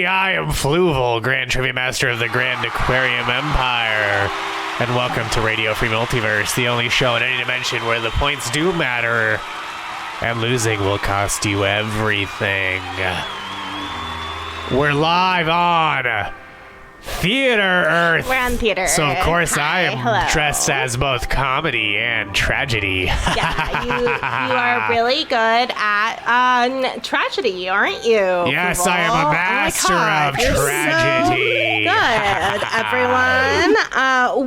I am Fluval, Grand Trivia Master of the Grand Aquarium Empire. And welcome to Radio Free Multiverse, the only show in any dimension where the points do matter, and losing will cost you everything. We're live on Theater Earth. We're on Theater Earth. So, of course, Hi, I am dressed as both comedy and tragedy. Yeah, you are really good at tragedy, aren't you? Yes, Fluval? I am a master of tragedy. So good, everyone.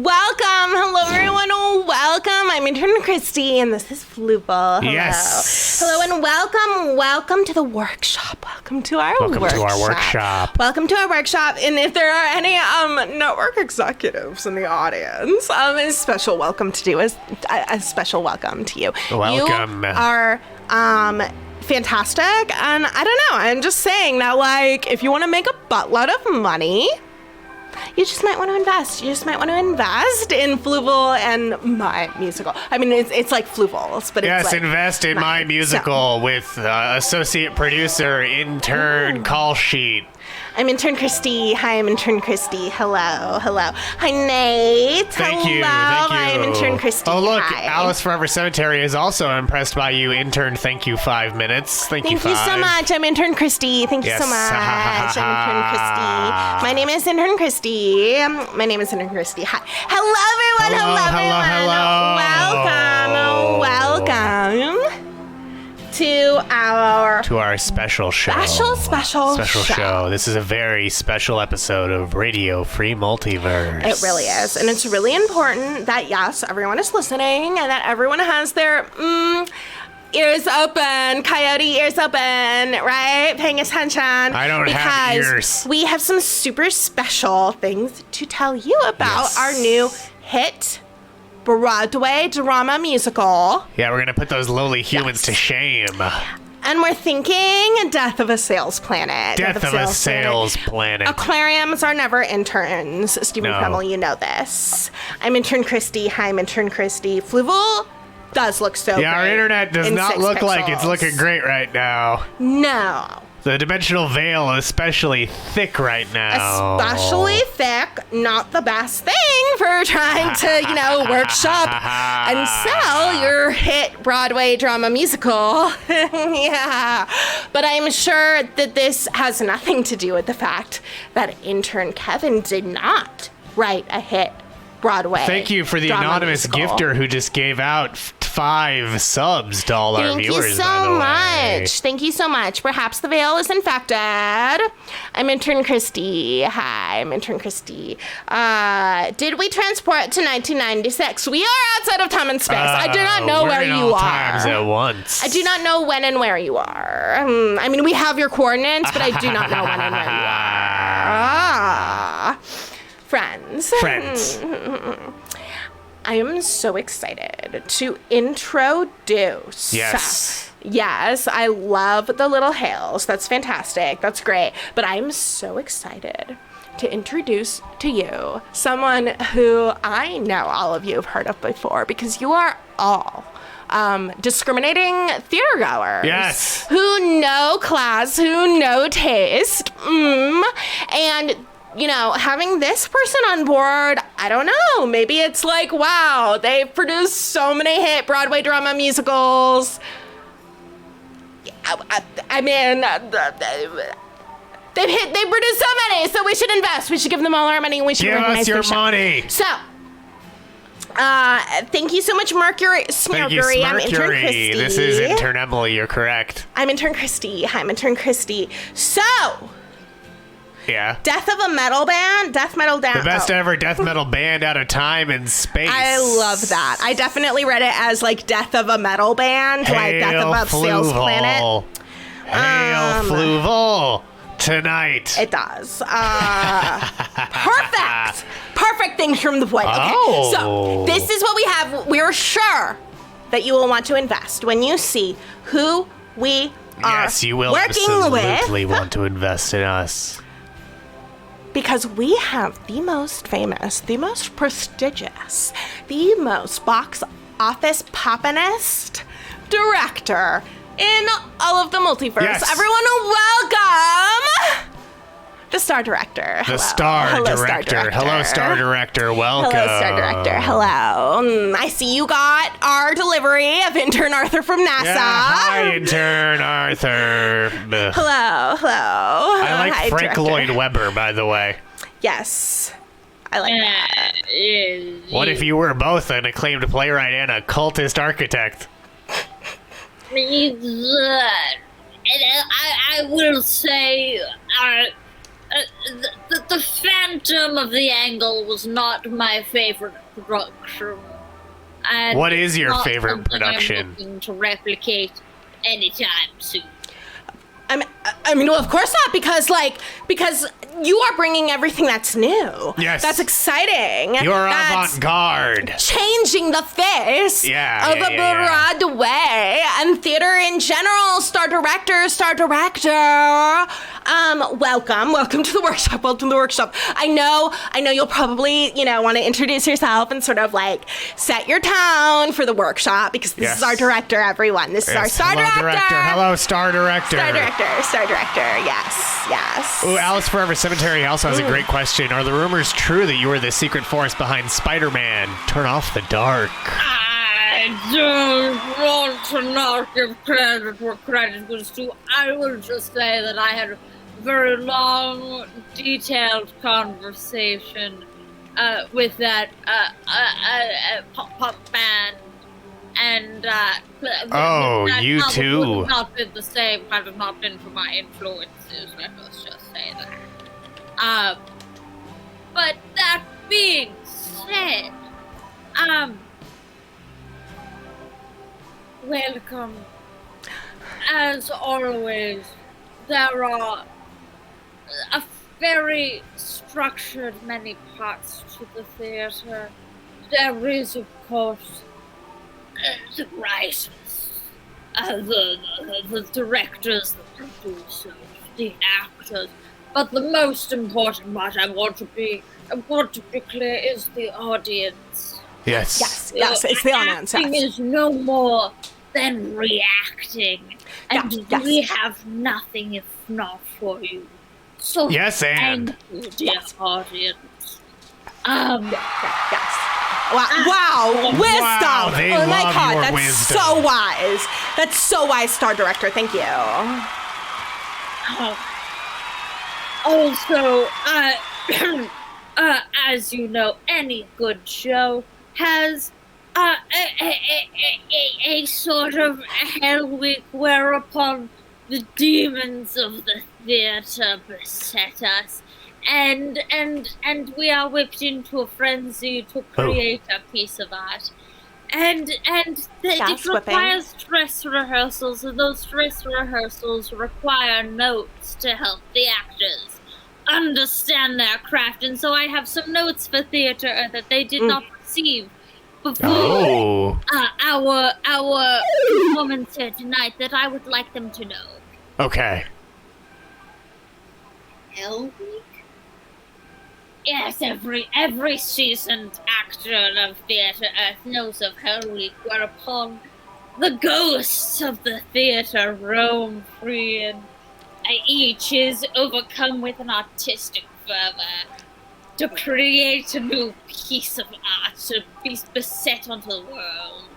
Welcome. Hello, everyone. Welcome. I'm Intern Kristie, and this is Fluval. Hello. Yes. Hello, and welcome to the workshop. Welcome to our workshop. Welcome to our workshop. And if there are any network executives in the audience, a special welcome to you. A special welcome to you. Welcome. You are fantastic, and I don't know. I'm just saying that, like, if you want to make a buttload of money, you just might want to invest. You just might want to invest in Fluval and my musical. I mean, it's like Fluval's, but yes, it's like invest in my musical with associate producer, intern, call sheet. I'm Intern Kristie. Hi, I'm Intern Kristie. Hello. Hi, Nate. Thank you. I'm Intern Kristie. Oh, look, Hi. Alice Forever Cemetery is also impressed by you, intern. Thank you, 5 minutes. Thank you so much. I'm Intern Kristie. Thank you Yes. so much. I'm Intern Kristie. My name is Intern Kristie. Hi. Hello, everyone. Welcome to our special show. Special show. This is a very special episode of Radio Free Multiverse. It really is. And it's really important that, yes, everyone is listening and that everyone has their ears open, coyote ears open, right? Paying attention. I don't have ears. Because we have some super special things to tell you about our new hit Broadway drama musical. Yeah, we're going to put those lowly humans to shame. And we're thinking Death of a Sales Planet. Death of a Sales Planet. Aquariums are never interns. Stephen Kreml, you know this. I'm Intern Kristie. Hi, I'm Intern Kristie. Fluval does look so great. Yeah, our internet does not look like it's looking great right now. No. The dimensional veil is especially thick right now. Especially thick, not the best thing for trying to, workshop and sell your hit Broadway drama musical. Yeah. But I'm sure that this has nothing to do with the fact that intern Kevin did not write a hit Broadway. Thank you for the anonymous gifter who just gave out 5 subs to all our viewers. Thank you so much. Perhaps the veil is infected. I'm Intern Kristie. Hi, I'm Intern Kristie. Did we transport to 1996? We are outside of time and space. I do not know where you are. Times at once. I do not know when and where you are. I mean, we have your coordinates, but I do not know when and where you are. Friends. I am so excited to introduce. Yes, I love the little hails. That's fantastic. That's great. But I'm so excited to introduce to you someone who I know all of you have heard of before because you are all discriminating theater goers. Yes. Who know class, who know taste. And having this person on board, I don't know. Maybe it's like, wow, they've produced so many hit Broadway drama musicals. I mean, they've produced so many, so we should invest. We should give them all our money, and we should recognize Give us your money. So, thank you so much, Mercury. Thank you, I'm Intern Kristie. This is Intern Emily. You're correct. I'm Intern Kristie. Hi, I'm Intern Kristie. So. Yeah. Death metal band. The best ever death metal band out of time and space. I love that. I definitely read it as like Death of a Metal Band, like Death of a Sales Planet. Hail Fluval tonight. It does. Perfect things from the void. Okay, so this is what we have. We're sure that you will want to invest when you see who we are. Yes, you will absolutely want to invest in us. Because we have the most famous, the most prestigious, the most box office poppinest director in all of the multiverse. Yes. Everyone welcome The star director. The Hello. star Hello, director. star director. Hello, star director. Welcome. Hello, star director. Hello. I see you got our delivery of intern Arthur from NASA. Yeah, hi, intern Arthur. Hello. I like Hi, Frank director. Lloyd Webber, by the way. Yes. I like that. What if you were both an acclaimed playwright and a cultist architect? I will say, the Phantom of the Angle was not my favorite production. And What is your not favorite something production? I'm looking to replicate anytime soon. I mean, well, of course not, because you are bringing everything that's new. Yes. That's exciting. You're That's avant-garde. changing the face of Broadway and theater in general. Star director. Welcome to the workshop. I know you'll probably, want to introduce yourself and sort of like set your tone for the workshop, because this is our director, everyone. This is our star director. Hello, star director. Star director. Yes. Ooh, Alice Forever Cemetery also has a great question. Are the rumors true that you are the secret force behind Spider-Man? Turn off the dark. I don't want to not give credit where credit was due. I will just say that I had a very long, detailed conversation with that pop band. And you too. Would have not been the same had it not been for my influences. Let's just say that. But that being said, welcome. As always, there are a very structured many parts to the theater. There is, of course, the writers, the directors, the producers, the actors. But the most important part I want to be clear is the audience. Yes, it's the audience. Acting is no more than reacting, and we have nothing if not for you. So yes, and thank you, dear audience. Yes. Wow, wisdom! Wow, they oh my love God, your that's wisdom. so wise. That's so wise, star director. Thank you. Also, as you know, any good show has a sort of hell week whereupon the demons of the theater beset us. And we are whipped into a frenzy to create a piece of art. And it requires dress rehearsals, and those dress rehearsals require notes to help the actors understand their craft. And so I have some notes for theater that they did not receive before our performance here tonight that I would like them to know. Okay. Hell Week? Yes, every seasoned actor of Theatre Earth knows of Hell Week, whereupon the ghosts of the theatre roam free, and each is overcome with an artistic fervor to create a new piece of art to be beset onto the world.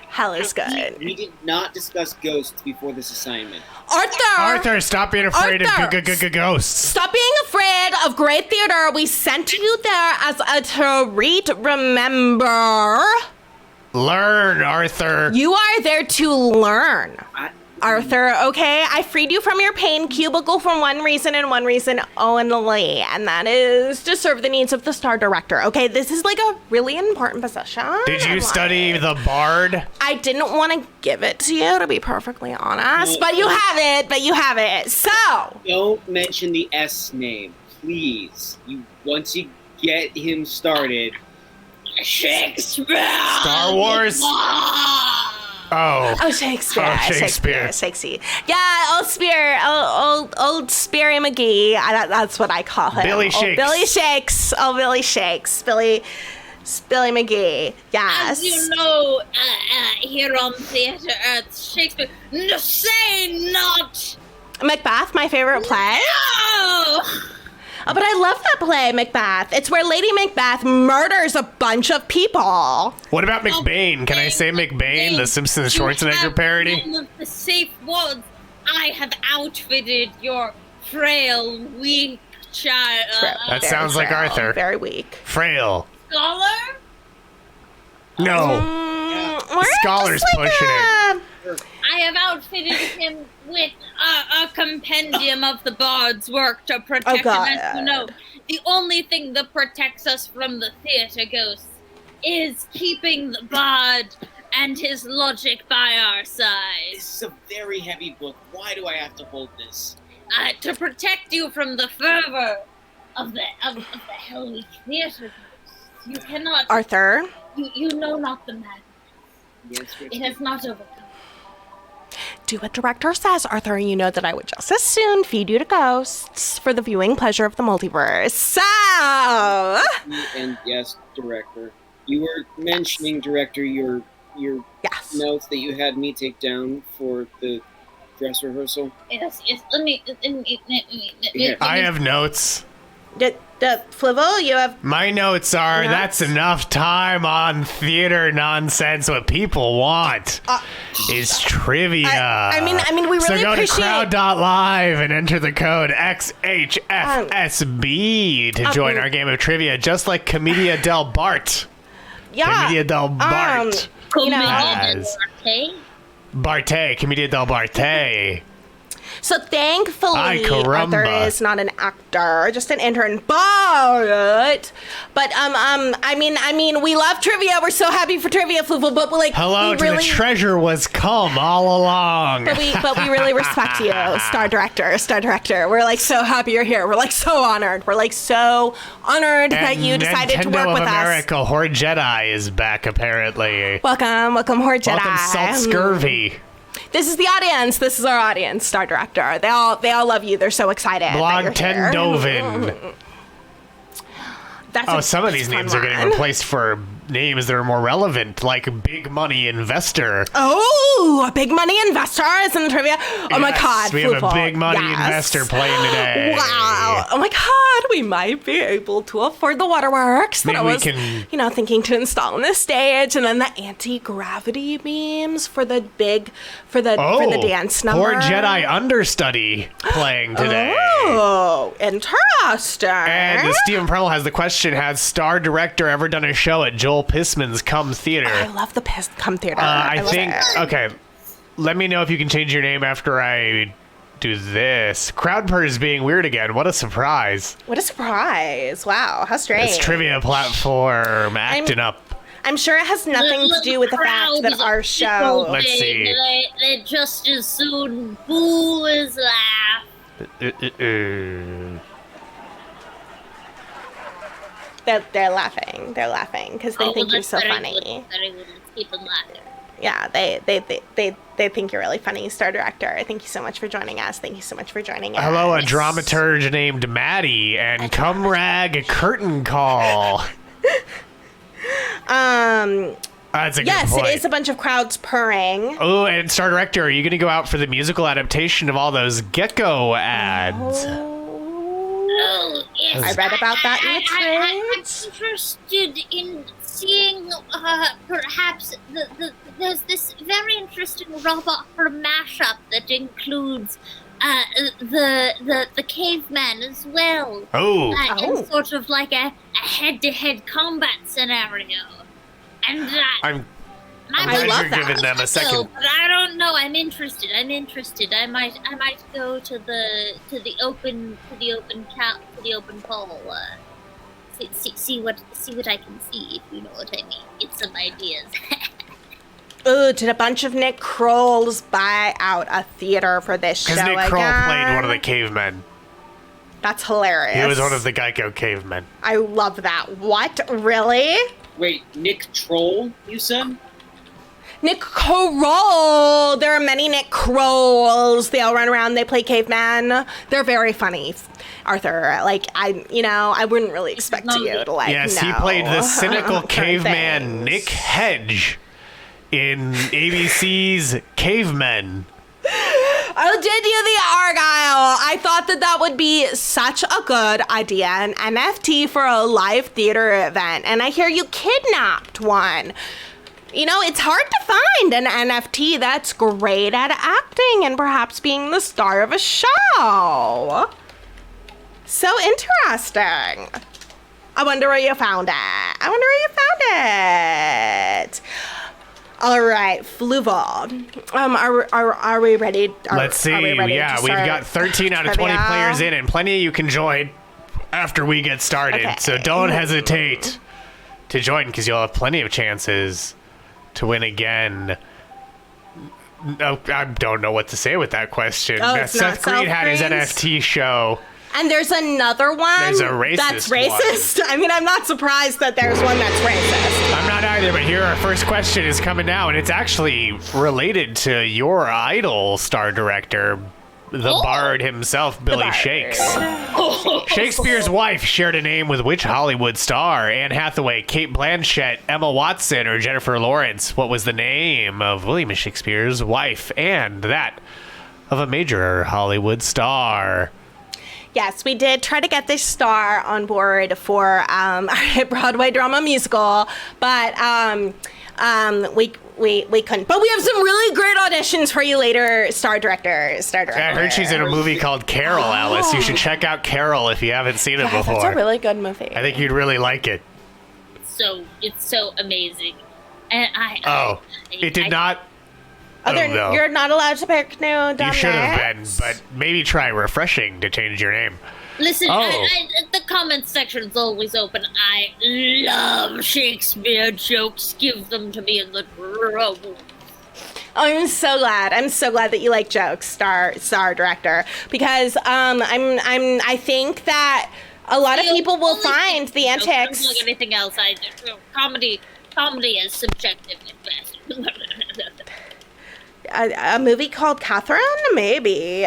Hell is good. We did not discuss ghosts before this assignment. Arthur, stop being afraid of ghosts. Stop being afraid of great theater. We sent you there as a treat, remember? Learn, Arthur. You are there to learn. Arthur, okay? I freed you from your pain cubicle for one reason and one reason only, and that is to serve the needs of the star director, okay? This is like a really important position. Did you study the Bard? I didn't want to give it to you, to be perfectly honest, but you have it. So, don't mention the S name, please. Once you get him started. Shakespeare! Star Wars? Oh, Shakespeare. Shakespeare. Yeah, old Speary McGee. That's what I call him. Billy Shakes. Billy Shakes. Billy McGee. Yes. As you know, here on Theatre Earth, Shakespeare. No, say not. Macbeth, my favorite play. No! Oh, but I love that play, Macbeth. It's where Lady Macbeth murders a bunch of people. What about McBain? Can I say McBain, the Simpsons Schwarzenegger parody? One of the safe words. I have outfitted your frail, weak child. That sounds like Arthur. Very weak. Frail. Scholar? No. Scholar's pushing it. I have outfitted him with a compendium of the bard's work to protect him. As you know, the only thing that protects us from the theater ghosts is keeping the bard and his logic by our side. This is a very heavy book. Why do I have to hold this? To protect you from the fervor of the Hellweek theater ghosts. You cannot... Arthur? You know not the madness. Yes, It has not overcome. Do what director says, Arthur. You know that I would just as soon feed you to ghosts for the viewing pleasure of the multiverse. So... And yes, director. You were mentioning, director, your yes. notes that you had me take down for the dress rehearsal. Yes. Let me I have notes. Fluval, you have... My notes are, Notes? that's enough time on theater nonsense. What people want is trivia. I mean, we really so go appreciate... to crowd.live and enter the code XHFSB to join our game of trivia, just like Commedia del Bart. Yeah. Commedia del Bart. You know, As Barte, Commedia del Barte. so thankfully, Ay, caramba. Arthur is not an actor, just an intern. But I mean, we love trivia. We're so happy for trivia, Fluval. But Hello to the treasure was come all along. But we really respect you, star director. We're like so happy you're here. We're like so honored. That you decided Nintendo to work of with America, us. Horde Jedi is back apparently. Welcome, Horde Jedi. Welcome, Salt Scurvy. This is the audience. This is our audience, star director. They all love you. They're so excited. Blog that you're here. Tendovin. Some of these names are getting replaced for names that are more relevant, like Big Money Investor. Oh, a big money investor is in the trivia. Oh my God, we have a Fluval. big money investor playing today. Wow. Oh my God, we might be able to afford the waterworks that Maybe I we was, can- thinking to install on the stage, and then the anti-gravity beams for the dance number. Poor Jedi understudy playing today. Oh, interesting. And Stephen Prell has the question, has star director ever done a show at Joel Pissman's Come Theater? I love the Come Theater. I love think, it. okay, let me know if you can change your name after I do this. Crowdpurr is being weird again. What a surprise. What a surprise. Wow, how strange. It's trivia platform acting up. I'm sure it has nothing to do with the fact that our show... Let's see. They just as soon boo as laugh. They're laughing. They're laughing because they think you're so funny. Very good. Let's keep them laughing. Yeah, they think you're really funny, star director. Thank you so much for joining us. Hello, a dramaturge named Maddie and Cumrag Curtain Call. That's a good point. It is a bunch of crowds purring. Oh, and star director, are you going to go out for the musical adaptation of all those Gecko ads? Oh, yes. I read about that in the I'm trades. interested in seeing perhaps there's this very interesting rock opera mashup that includes the caveman as well. Oh. In sort of like a head-to-head combat scenario. And I'm I glad love you're that. giving them a second. But I don't know. I'm interested. I might go to the open poll. See what I can see, if you know what I mean. Get some ideas. Ooh, did a bunch of Nick Krolls buy out a theater for this show Because Nick again? Kroll played one of the cavemen. That's hilarious. He was one of the Geico cavemen. I love that. What? Really? Wait, Nick Troll, you said? Nick Kroll. There are many Nick Krolls. They all run around. They play caveman. They're very funny. Arthur, I wouldn't really expect you to Yes, he know. played the cynical Certain caveman things. Nick Hedge in ABC's Cavemen. Oh, did you, the Argyle? I thought that would be such a good idea, an NFT for a live theater event, and I hear you kidnapped one. You know, it's hard to find an NFT that's great at acting and perhaps being the star of a show. So interesting. I wonder where you found it. All right, Fluval. Are we ready? Let's see. We've got 13 out of 20 players in, and plenty of you can join after we get started. Okay. So don't hesitate to join, because you'll have plenty of chances to win again. No, I don't know what to say with that question. Seth Green had his NFT show. And there's another one There's a racist that's racist. one. I mean, I'm not surprised that there's one that's racist. I'm not either, but here our first question is coming now, and it's actually related to your idol star director, the bard himself, Billy Shakes. Shakespeare's wife shared a name with which Hollywood star? Anne Hathaway, Cate Blanchett, Emma Watson, or Jennifer Lawrence? What was the name of William Shakespeare's wife and that of a major Hollywood star? Yes, we did try to get this star on board for our Broadway drama musical, but we couldn't. But we have some really great auditions for you later, star director. I heard she's in a movie called Carol, Alice. You should check out Carol if you haven't seen it before. That's a really good movie. I think you'd really like it. It's so amazing. And it did not... no. You're not allowed to pick new dumb You should have been, names? but maybe try refreshing to change your name. Listen, the comment section's always open. I love Shakespeare jokes. Give them to me in the trouble. I'm so glad that you like jokes, star director, because I think that a lot of people will find the antics. I don't like anything else. Comedy is subjective at best. A movie called Catherine? Maybe.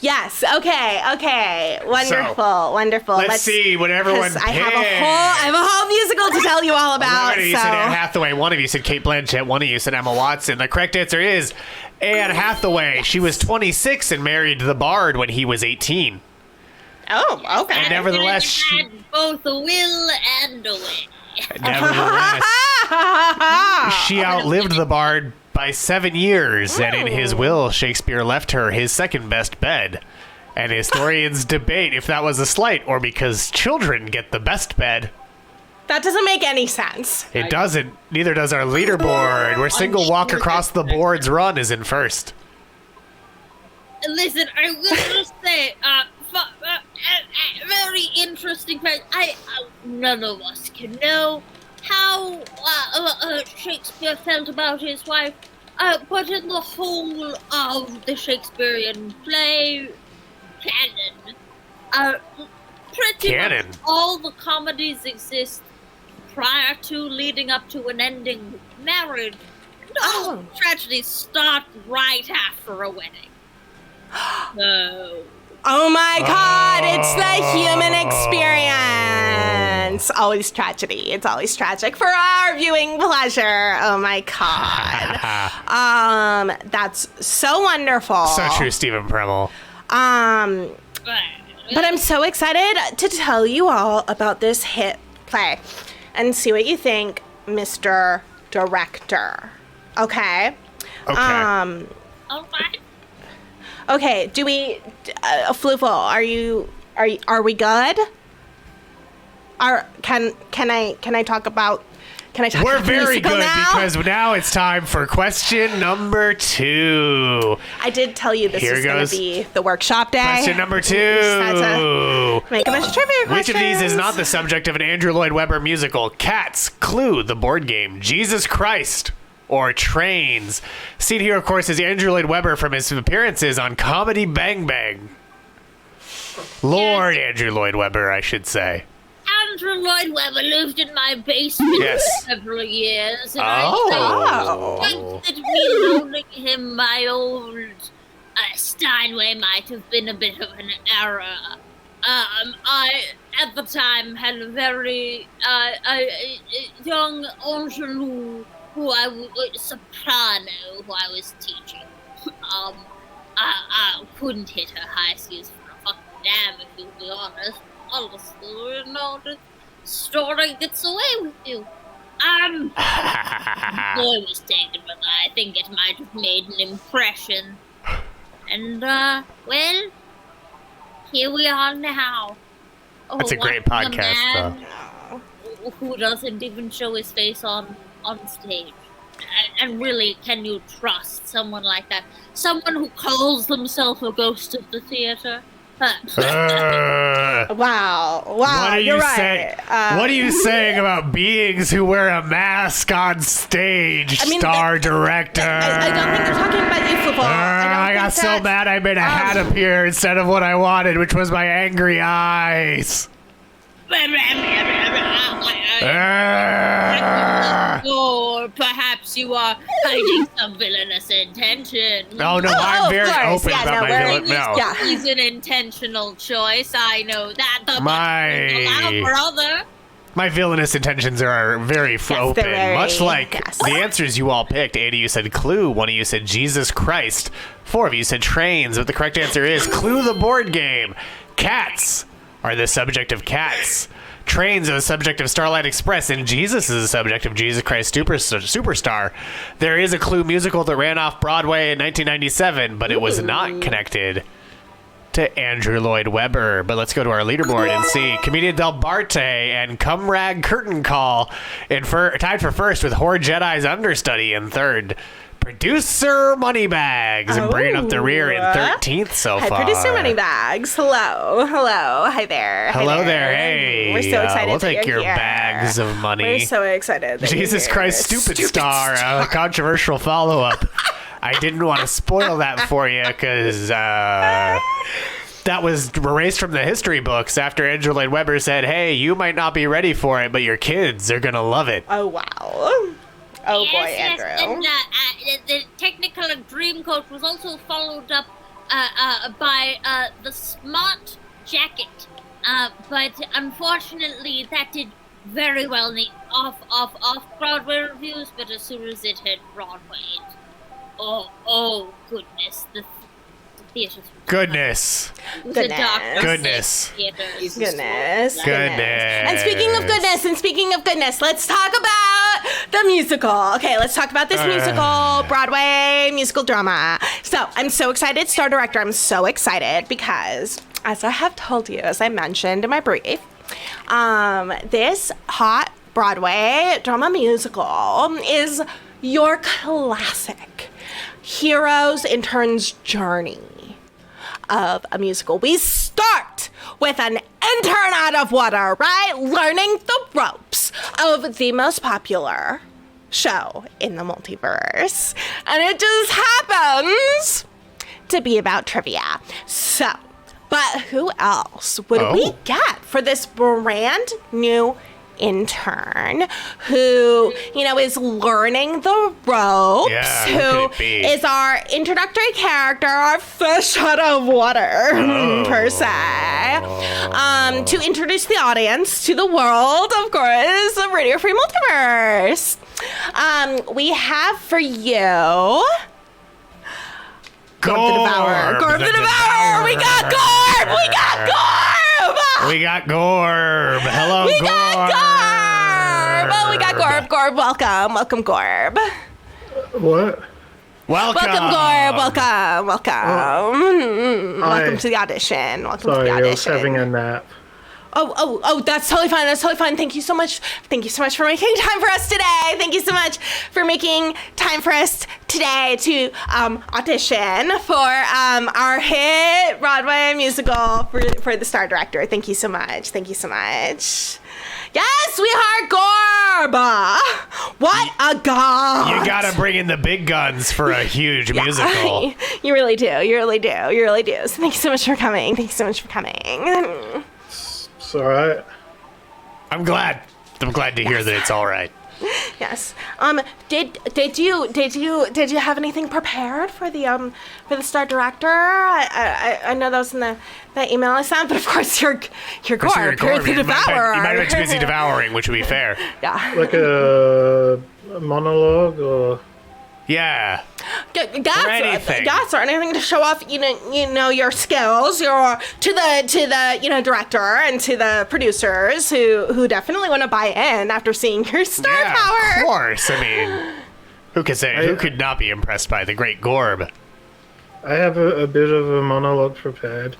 Yes. Okay. Wonderful. Let's see what everyone picked. I have a whole musical to tell you all about. One of you said Anne Hathaway, one of you said Cate Blanchett, one of you said Emma Watson. The correct answer is Anne Hathaway. She was 26 and married the Bard when he was 18. Oh, okay. And nevertheless, she had both a will and a way. Nevertheless, she outlived the Bard by 7 years, and in his will, Shakespeare left her his second best bed. And historians debate if that was a slight or because children get the best bed. That doesn't make any sense. It doesn't. Neither does our leaderboard, where single walk across the board's run is in first. Listen, I will just say, very interesting fact. None of us can know how Shakespeare felt about his wife, but in the whole of the Shakespearean play canon, pretty much all the comedies exist prior to, leading up to, an ending with marriage. No tragedies start right after a wedding. So. Oh my God, it's the human experience. Always tragedy. It's always tragic for our viewing pleasure. Oh my God. That's so wonderful. So true, Stephen Premmel. But I'm so excited to tell you all about this hit play and see what you think, Mr. Director. Okay? All right. Okay, do we, Fluval, are we good? Can I talk about We're very good now? Because now it's time for question number 2. I did tell you this was going to be the workshop day. Question number 2. Make a bunch of trivia questions. Which of these is not the subject of an Andrew Lloyd Webber musical? Cats, Clue, the board game, Jesus Christ, or Trains? Seen here, of course, is Andrew Lloyd Webber from his appearances on Comedy Bang Bang. Lord Andrew Lloyd Webber, I should say. Andrew Lloyd Webber lived in my basement for several years, and I think that me loaning him my old Steinway might have been a bit of an error. I, at the time, had a very young ingenue soprano who I was teaching. I couldn't hit her high skills for a fucking damn, if you'll be honest. Honestly, the story gets away with you. The boy was taken, but I think it might have made an impression. And, well, here we are now. That's a great podcast, though. Who doesn't even show his face on stage. And really, can you trust someone like that? Someone who calls themselves a ghost of the theater? Wow. What are you right. saying? What are you saying about beings who wear a mask on stage, star director? I don't think they're talking about you, Fluval. I got so mad I made a hat appear instead of what I wanted, which was my angry eyes. Or perhaps you are hiding some villainous intention. Oh, no, I'm very open about my villain. No. Yeah. He's an intentional choice. I know that. The My brother. My villainous intentions are very open. very- Much like yes. the answers you all picked. 8 of you said Clue. 1 of you said Jesus Christ. 4 of you said Trains. But the correct answer is Clue the board game. Cats are the subject of Cats. Trains are the subject of Starlight Express, and Jesus is the subject of Jesus Christ Superstar. There is a Clue musical that ran off Broadway in 1997, but it was not connected to Andrew Lloyd Webber. But let's go to our leaderboard and see comedian Del Barte and Cumrag Curtain Call tied for first with Horde Jedi's Understudy in third. Producer Moneybags and bringing up the rear in 13th so far. Hi, Producer Moneybags. Hello. Hi there. Hello there. Hey. We're so excited we'll that take you're your here. bags of money. We're so excited that Jesus you're Christ, here. Stupid Star, a controversial follow-up. I didn't want to spoil that for you because that was erased from the history books after Andrew Lloyd Webber said, hey, you might not be ready for it, but your kids are going to love it. Oh, wow. Oh, boy, Andrew. And the technical dream coat was also followed up by the smart jacket. But unfortunately, that did very well in the off-Broadway reviews, but as soon as it hit Broadway, oh goodness, the theaters. Goodness. Goodness. Goodness. And speaking of goodness, let's talk about the musical. Okay, let's talk about this musical, Broadway musical drama. So, I'm so excited, Star Director. I'm so excited because, as I have told you, as I mentioned in my brief, this hot Broadway drama musical is your classic hero's intern's journey of a musical. We start with an intern out of water, right? Learning the ropes of the most popular show in the multiverse. And it just happens to be about trivia. So, but who else would we get for this brand new intern who, is learning the ropes, who is our introductory character, our fish out of water, per se, to introduce the audience to the world, of course, of Radio Free Multiverse. We have for you Gorb the Devourer. Gorb the Devourer! We got Gorb! We got Gorb! We got Gorb. Hello, we Gorb. Got Gorb. Oh, we got Gorb. Gorb, welcome. Welcome, Gorb. What? Welcome, Gorb. Welcome. Welcome to the audition. Welcome to the audition. I was having a nap. Oh, that's totally fine. Thank you so much. Thank you so much for making time for us today. Thank you so much for making time for us today to audition for our hit Broadway musical for the Star Director. Thank you so much. Yes, we heard Gorb. What a god. You gotta bring in the big guns for a huge musical. You really do. So thank you so much for coming. It's all right. I'm glad to hear that it's all right. Yes. Did you have anything prepared for the star director? I know that was in the email I sent, but of course you're Gorb. You're the devourer. You might have been too busy devouring, which would be fair. Yeah. Like a monologue or... Yeah. Gas or anything to show off, you know your skills, to the director and to the producers who definitely want to buy in after seeing your star power. Of course. I mean, who could not be impressed by the great Gorb? I have a bit of a monologue prepared.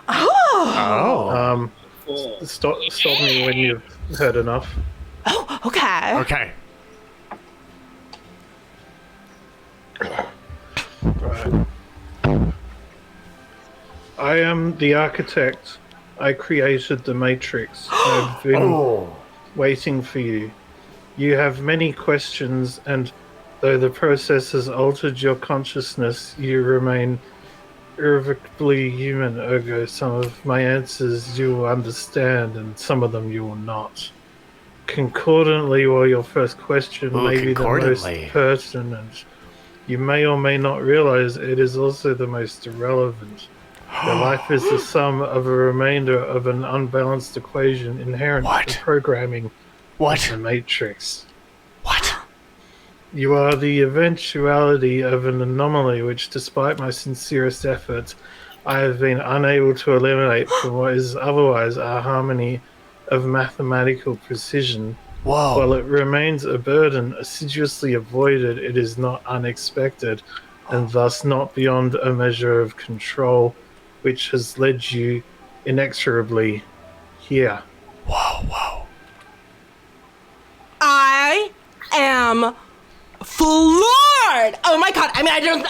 Oh. Stop me when you've heard enough. Oh, okay. Okay. Right. I am the architect. I created the Matrix. I've been waiting for you. You have many questions, and though the process has altered your consciousness, you remain irrevocably human. Ergo, some of my answers you will understand, and some of them you will not. Concordantly, while your first question may be the most pertinent, you may or may not realize it is also the most irrelevant. Your life is the sum of a remainder of an unbalanced equation inherent to programming of the Matrix. What? You are the eventuality of an anomaly which, despite my sincerest efforts, I have been unable to eliminate from what is otherwise a harmony of mathematical precision. Whoa. While it remains a burden assiduously avoided, it is not unexpected, and thus not beyond a measure of control, which has led you inexorably here. Whoa. I am floored! Oh my god, I mean,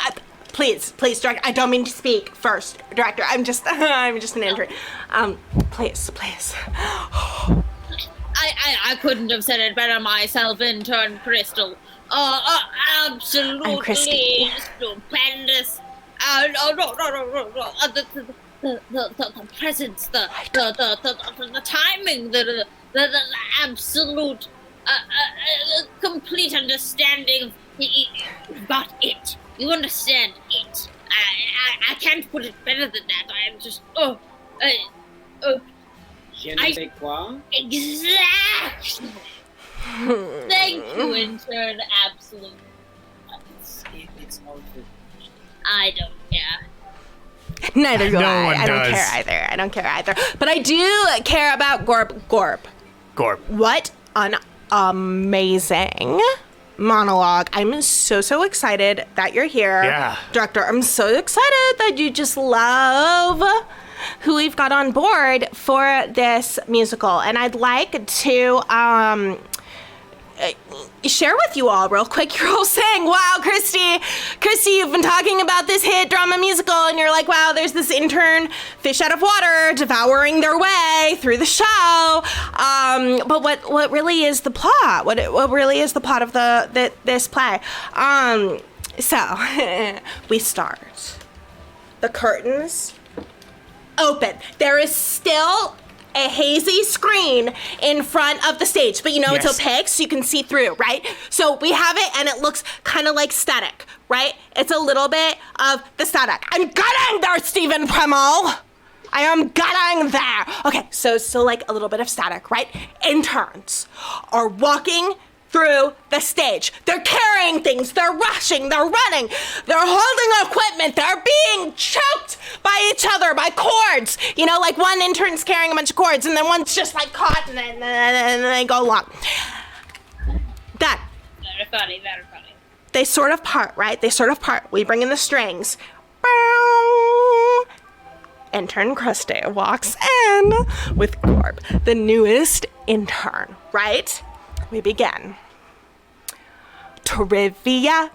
please, director, I don't mean to speak first, director, I'm just an intern. Please. I couldn't have said it better myself, intern Crystal. Absolutely stupendous. No. The presence, the timing, the absolute, complete understanding. You got it. You understand it. I can't put it better than that. I'm just, Je ne sais quoi? Exactly. Thank you, intern. Absolutely. It's all good. I don't care. Neither do No I. one I don't does. care either. But I do care about Gorb. What an amazing monologue. I'm so excited that you're here. Yeah. Director, I'm so excited that you just love who we've got on board for this musical. And I'd like to share with you all real quick. You're all saying, wow, Kristie, you've been talking about this hit drama musical, and you're like, wow, there's this intern fish out of water devouring their way through the show. But what really is the plot? What really is the plot of this play? So we start. The curtains open. There is still a hazy screen in front of the stage, but it's opaque, so you can see through, right? So we have it, and it looks kind of like static, right? It's a little bit of the static. I'm getting there, Stephen Primal! I am getting there! Okay, so still like a little bit of static, right? Interns are walking through the stage. They're carrying things, they're rushing, they're running, they're holding equipment, they're being choked by each other, by cords. Like one intern's carrying a bunch of cords, and then one's just like caught, and then they go along. That. Very funny. They sort of part, right? We bring in the strings. Intern Kristie walks in with Gorb, the newest intern, right? We begin. Trivia.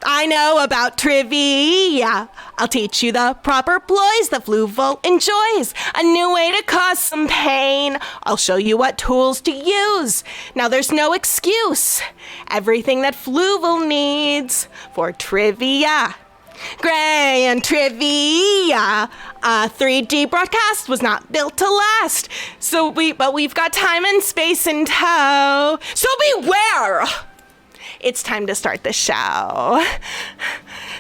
I know about trivia. I'll teach you the proper ploys that Fluval enjoys. A new way to cause some pain. I'll show you what tools to use. Now there's no excuse. Everything that Fluval needs for trivia Grand trivia. 3D broadcast was not built to last. But we've got time and space in tow. So beware. It's time to start the show.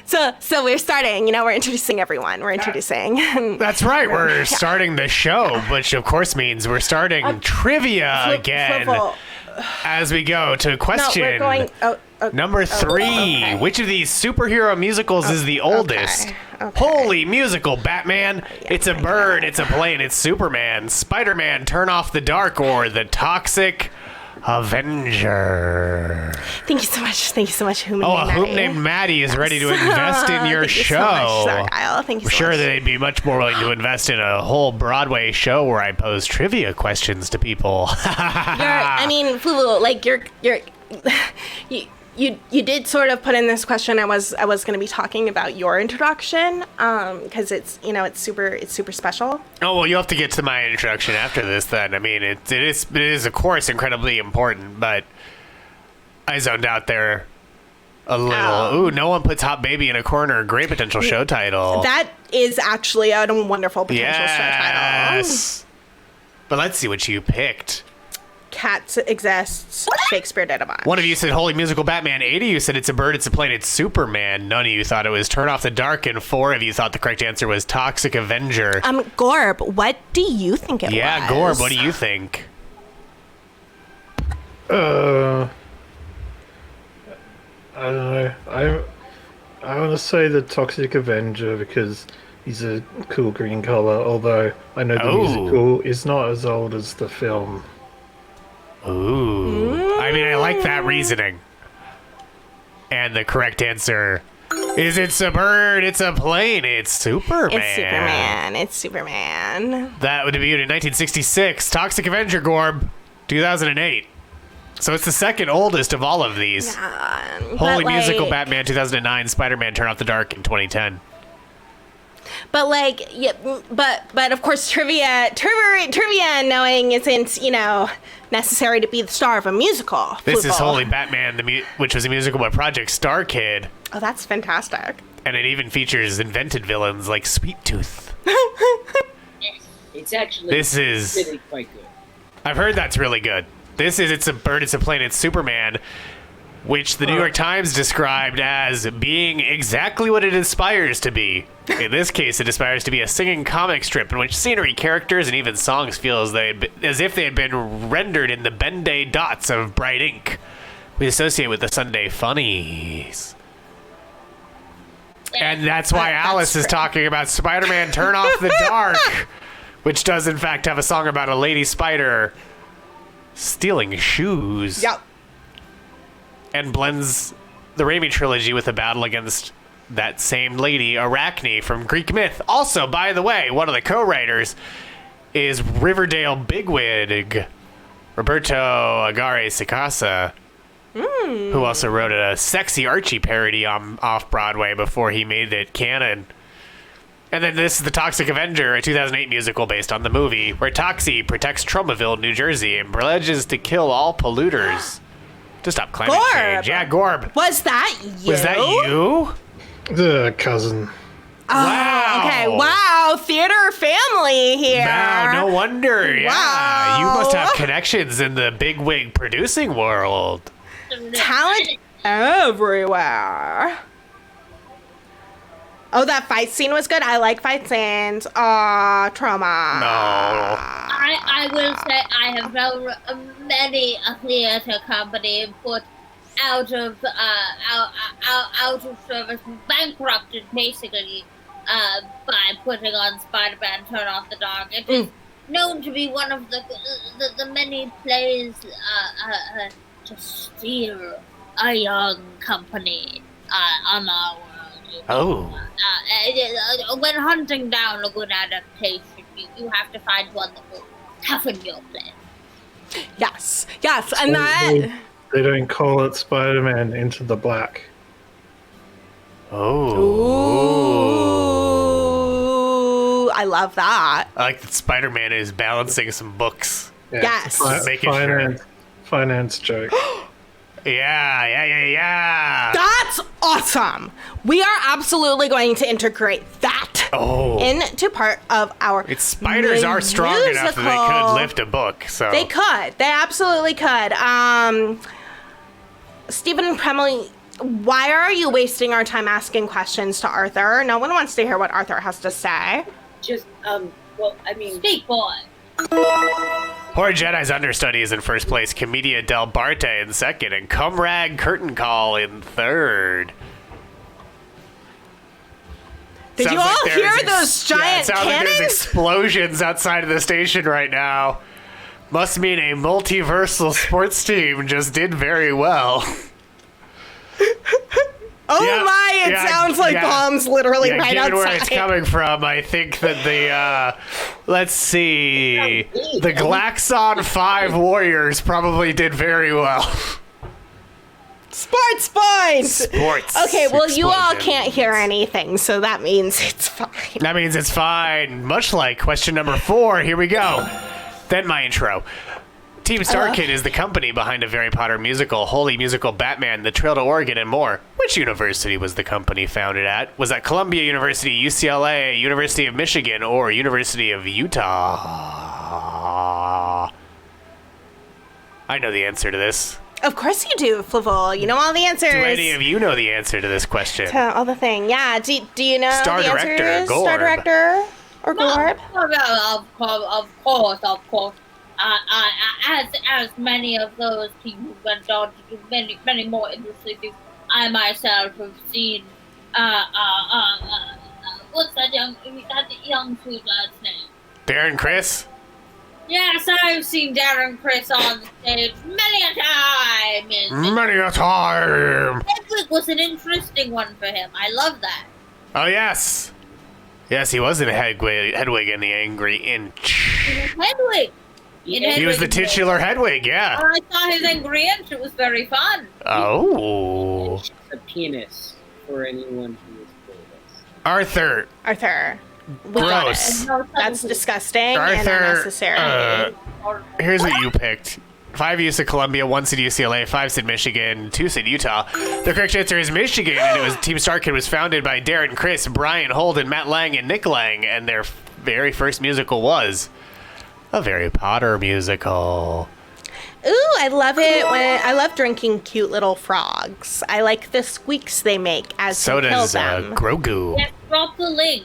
So we're starting. We're introducing everyone. We're introducing. That's right. We're starting the show, which of course means we're starting trivia again. As we go to question number 3. Okay. Which of these superhero musicals is the oldest? Okay. Holy musical, Batman. It's a bird, it's a plane, it's Superman, Spider-Man, Turn Off the Dark, or the Toxic Avenger. Thank you so much. Whom named Maddie is ready to invest in your show. So much, Kyle. Thank you We're so sure much. that they'd be much more willing to invest in a whole Broadway show where I pose trivia questions to people. Fluval, you did sort of put in this question. I was going to be talking about your introduction because it's super special. Oh, well, you'll have to get to my introduction after this then. I mean, it is of course incredibly important, but I zoned out there a little. Ooh, no one puts Hot Baby in a corner. Great potential show title. That is actually a wonderful potential show title. Yes. But let's see what you picked. Cats exists. Shakespeare did a bunch. One of you said Holy Musical Batman. 8 of you said it's a bird, it's a plane, it's Superman. None of you thought it was Turn Off the Dark, and 4 of you thought the correct answer was Toxic Avenger. Gorb, what do you think it was? Yeah, Gorb, what do you think? I don't know. I want to say the Toxic Avenger because he's a cool green color, although I know the musical is not as old as the film. Ooh. I mean, I like that reasoning. And the correct answer is it's a bird, it's a plane, it's Superman. It's Superman. That would debuted in 1966. Toxic Avenger, Gorb, 2008. So it's the second oldest of all of these. Holy Musical Batman, 2009. Spider-Man, Turn Off the Dark in 2010. But but of course trivia knowing isn't necessary to be the star of a musical. This is Holy Batman, which was a musical by Project Star Kid. Oh, that's fantastic. And it even features invented villains like Sweet Tooth. It's actually really quite good. I've heard that's really good. This is It's a Bird, It's a Plane, It's Superman, which the New York Times described as being exactly what it aspires to be. In this case, it aspires to be a singing comic strip in which scenery, characters, and even songs feel as if they had been rendered in the Ben-Day dots of bright ink we associate with the Sunday funnies. And that's why Alice is talking about Spider-Man Turn Off the Dark, which does in fact have a song about a lady spider stealing shoes. Yep. And blends the Raimi trilogy with a battle against that same lady, Arachne, from Greek myth. Also, by the way, one of the co-writers is Riverdale bigwig Roberto Aguirre Sacasa, who also wrote a sexy Archie parody off-Broadway before he made it canon. And then this is The Toxic Avenger, a 2008 musical based on the movie, where Toxie protects Tromaville, New Jersey, and pledges to kill all polluters to stop climate change. Yeah, Gorb. Was that you? Was that you? The cousin. Wow. Okay, wow, theater family here. Wow, no wonder. Yeah, Wow. you must have connections in the bigwig producing world. Talent everywhere. Oh, that fight scene was good. I like fight scenes. Trauma. No. I will say I have known many a theater company put out of service, bankrupted basically by putting on Spider-Man Turn Off the Dark. It is known to be one of the many plays to steer a young company on our world. Oh. When hunting down a good adaptation, you have to find one that will toughen your play. Yes, and that... They don't call it Spider-Man Into the Black. Oh. Ooh, I love that. I like that Spider-Man is balancing some books. Yeah, Yes. Making sure. finance joke. Yeah. That's awesome. We are absolutely going to integrate that into part of our Its spiders are strong enough that they could lift a book. So they could. They absolutely could. Stephen and Premley, why are you wasting our time asking questions to Arthur? No one wants to hear what Arthur has to say. Just, Speak, boy. Poor Jedi's understudy is in first place, Commedia del Barte in second, and Cumrag Curtain Call in third. Did you all hear those giant sounds like there's cannons? explosions outside of the station right now. Must mean a multiversal sports team just did very well. It sounds like bombs literally right given outside. Where it's coming from, I think that the, let's see, the Glaxon 5 Warriors probably did very well. Sports points! Sports. Okay, well, you all explosions. can't hear anything, so that means it's fine. That means it's fine. Much like question number 4. Here we go. Then my intro. Team Starkid is the company behind a Harry Potter musical, Holy Musical Batman, The Trail to Oregon, and more. Which university was the company founded at? Was that Columbia University, UCLA, University of Michigan, or University of Utah? I know the answer to this. Of course you do, Fluval. You know all the answers. Do any of you know the answer to this question? To all the thing. Yeah, do you know Star the director, answers? Gorb. Star director or Gorb? Of course. As many of those people went on to do many more interesting things. I myself have seen what's that young sweet lad's name? Darren Criss? Yes, I've seen Darren Criss on the stage many a time. Many a time. Hedwig was an interesting one for him. I love that. Oh, yes. Yes, he was in Hedwig and the Angry Inch. Hedwig. He was the titular Hedwig, yeah. I saw his Angry Inch. It was very fun. Oh. It's a penis for anyone who is clueless. Arthur. We got it. Gross. That's disgusting and Arthur, unnecessary. Here's what you picked. 5 you said Columbia, 1 said UCLA, 5 said Michigan, 2 said Utah. The correct answer is Michigan, and it was Team Starkid was founded by Darren Criss, Brian Holden, Matt Lang, and Nick Lang, and their very first musical was a Harry Potter musical. Ooh, I love it when I love drinking cute little frogs. I like the squeaks they make as So you kill does them. Grogu. Yes, drop the link.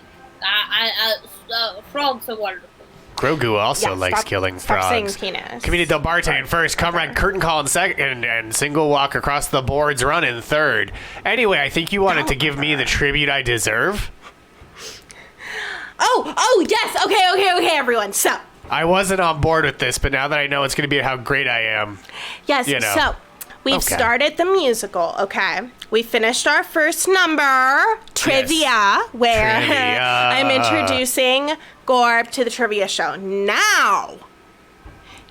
Frogs are wonderful. Grogu also Yeah, likes killing stop saying frogs. penis. Commedia del Barte in first, Comrade Curtain Call in second, and Single Walk Across the Boards Run in third. Anyway, I think you wanted to give me the tribute I deserve. Oh, yes. Okay, everyone. So, I wasn't on board with this, but now that I know it's going to be how great I am. yes, You know. so we've Okay. started the musical, okay? We finished our first number, trivia, where Trivia. I'm introducing Gorb to the trivia show. Now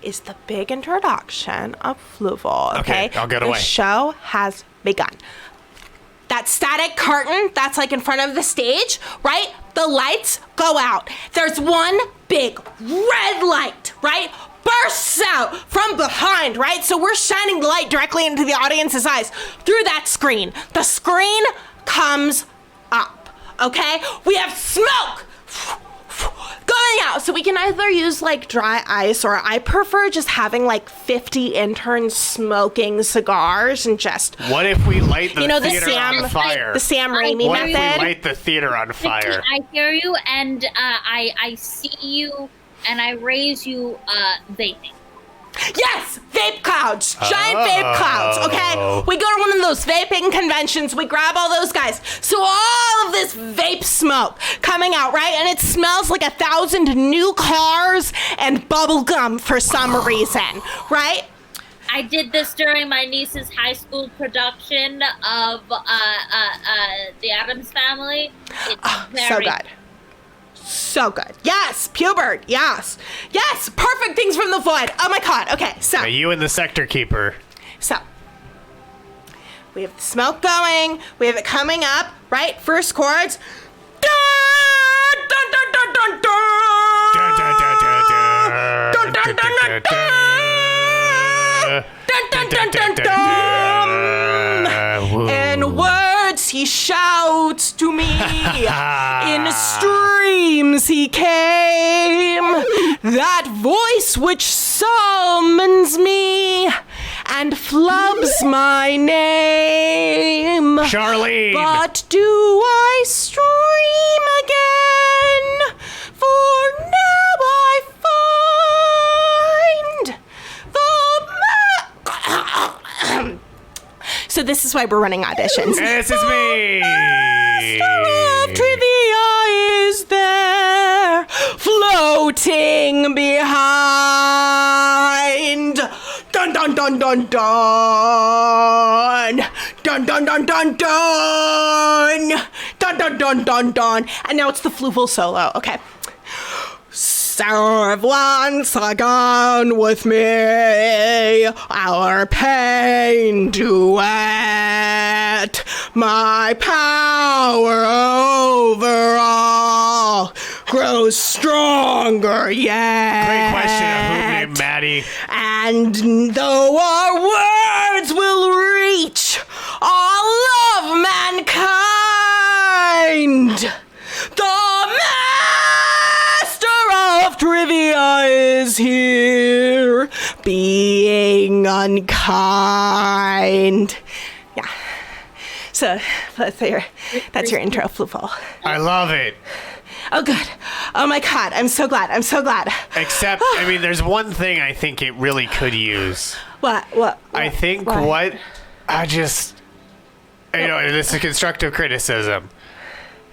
is the big introduction of Fluval, okay? Okay, I'll get the away. The show has begun. That static curtain that's like in front of the stage, right? The lights go out. There's one big red light, right? Bursts out from behind, right? So we're shining the light directly into the audience's eyes through that screen. The screen comes up, okay? We have smoke going out. So we can either use like dry ice, or I prefer just having like 50 interns smoking cigars and just, What if we light the you know, the theater on fire? Sam Raimi What if we method. light the theater on fire? I hear you, and I see you, and I raise you vaping. Yes, vape clouds, giant vape clouds. Okay, we go to one of those vaping conventions. We grab all those guys. So all of this vape smoke coming out, right? And it smells like 1,000 new cars and bubble gum for some reason, right? I did this during my niece's high school production of The Addams Family. It's very So good. So good. Yes, Pubert. Yes. Yes, perfect things from the void. Oh my god. Okay, so. Now, you and the Sector Keeper. So, we have the smoke going. We have it coming up, right? First chords. Dun, dun, dun, dun, dun, dun. Dun, dun, dun, dun, dun. Dun, dun, dun, dun, dun. Dun, dun, dun, dun, dun. And words In streams he came, that voice which summons me and flubs my name. Charlene! But do I stream again? For now I find the So this is why we're running auditions. This is me! Master of trivia is there, floating behind. Dun dun dun dun dun. Dun dun dun dun dun. Dun dun dun dun dun. And now it's the Fluval solo. Okay. Serve once again with me our pain duet. My power over all grows stronger yet. Great question. Who named Maddie? And though our words will reach all of mankind, the of trivia is here, being unkind. Yeah. So that's your intro, Fluval. I love it. Oh, good. Oh my God, I'm so glad. Except, I mean, there's one thing I think it really could use. What? I think what? this is constructive criticism.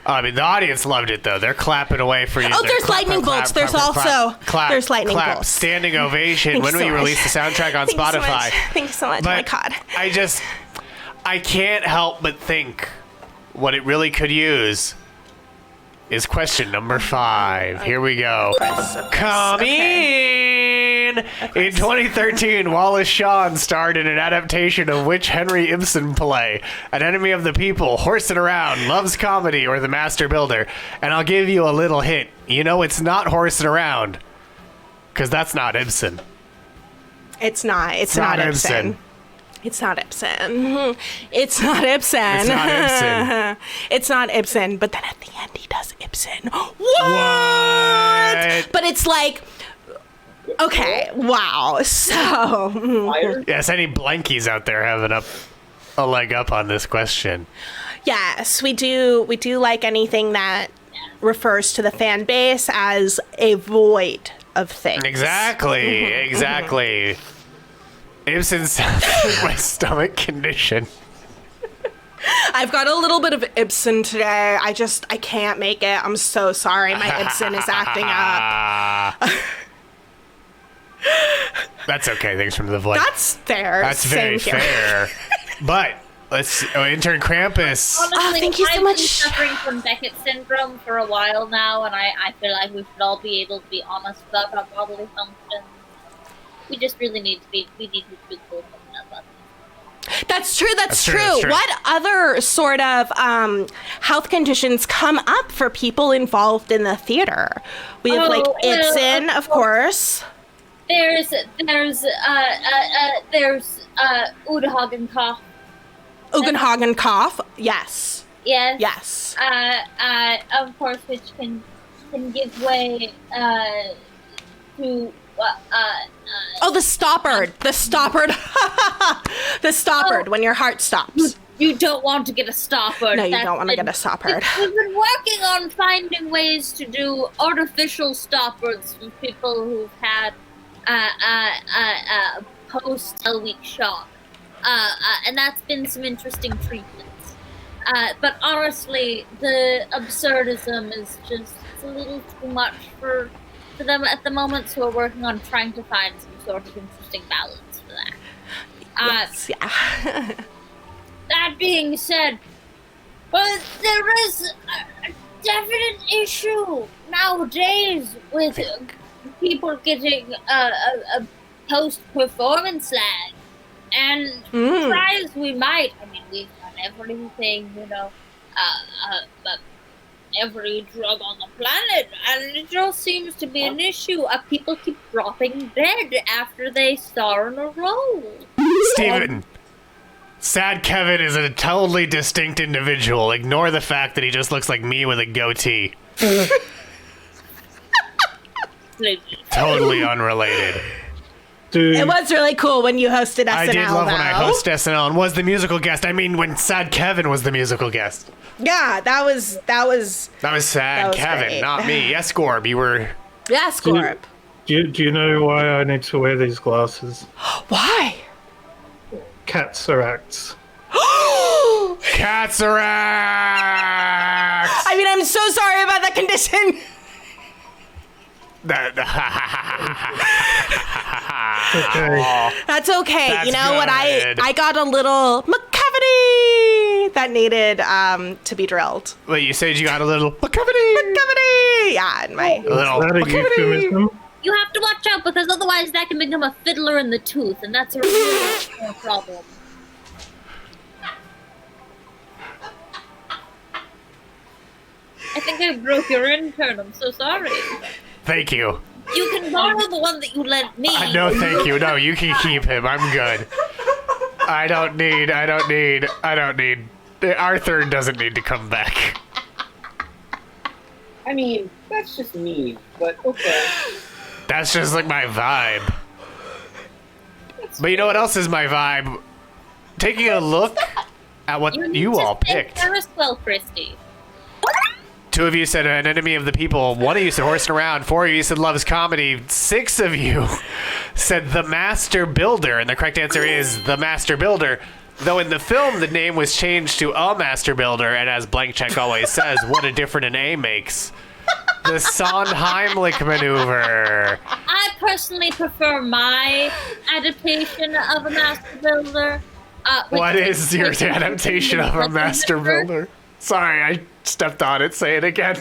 I mean, the audience loved it, though. They're clapping away for you. Oh, there's lightning bolts. There's also there's lightning bolts. Standing ovation when we release the soundtrack on Spotify. Thank you so much. But oh my God. I can't help but think what it really could use is question number 5. Here we go. Come in! In 2013, Wallace Shawn starred in an adaptation of which Henry Ibsen play? An Enemy of the People, Horsing Around, Loves Comedy, or The Master Builder? And I'll give you a little hint. You know it's not Horsing Around, because that's not Ibsen. It's not Ibsen. It's not Ibsen. It's not Ibsen. It's not Ibsen. But then at the end, he does Ibsen. What? But it's like, okay, wow. So. Yes, any blankies out there having a leg up on this question? Yes, we do. We do like anything that refers to the fan base as a void of things. Exactly. Ibsen sounds like my stomach condition. I've got a little bit of Ibsen today. I can't make it. I'm so sorry. My Ibsen is acting up. That's okay. Thanks from the void. That's fair. That's very fair. But intern Krampus. Honestly, thank you so I've much. been suffering from Beckett syndrome for a while now, and I feel like we should all be able to be honest about our bodily functions. We just really need to be truthful about this. That's true. That's true. What other sort of health conditions come up for people involved in the theater? We have Ibsen, of course. There's Udenhagen cough. Udenhagen cough. Yes. Yes. Yes. Of course, which can give way to. The stoppard. The stoppard. The stoppard when your heart stops. You don't want to get a stoppard. No, you don't want to get a stoppard. We've been working on finding ways to do artificial stoppards for people who've had post-Hell Week shock. And that's been some interesting treatments. But honestly, the absurdism is just a little too much for them at the moment, so we're working on trying to find some sort of interesting balance for that. Yes, yeah. That being said, but there is a definite issue nowadays with people getting a post-performance lag. And try as we might, I mean, we've done everything, but every drug on the planet, and it just seems to be an issue. People keep dropping dead after they star in a role. Steven, Sad Kevin is a totally distinct individual. Ignore the fact that he just looks like me with a goatee. Totally unrelated. Dude, It was really cool when you hosted SNL. I did love when I though. hosted SNL and was the musical guest. I mean, when Sad Kevin was the musical guest. Yeah, that was. That was Sad That was Kevin, great. not me. Yes, Gorb, you were... Yes, Gorb. do you know why I need to wear these glasses? Why? Cataracts. Cats are axe! I mean, I'm so sorry about that condition. Okay. That's okay. That's you know what? good. I got a little McCavity that needed to be drilled. Wait, you said you got a little cavity? McCavity! Yeah, in my. A little Is that a cavity. euphemism? You have to watch out because otherwise that can become a fiddler in the tooth, and that's a real problem. I think I broke your intern. I'm so sorry. Thank you. You can borrow the one that you lent me. No, thank you. No, you can keep him. I'm good. I don't need. Our third doesn't need to come back. I mean, that's just mean, but okay. That's just like my vibe. But you know what else is my vibe? Taking a look at what need you to all say picked. CODspell, Kristie. 2 of you said an enemy of the people. 1 of you said horsing around. 4 of you said loves comedy. 6 of you said the Master Builder, and the correct answer is the Master Builder. Though in the film, the name was changed to a Master Builder, and as Blank Check always says, what a difference an A makes. The Sondheimlich maneuver. I personally prefer my adaptation of a Master Builder. Which What is your adaptation of a Master Builder? Sorry, I stepped on it. Say it again.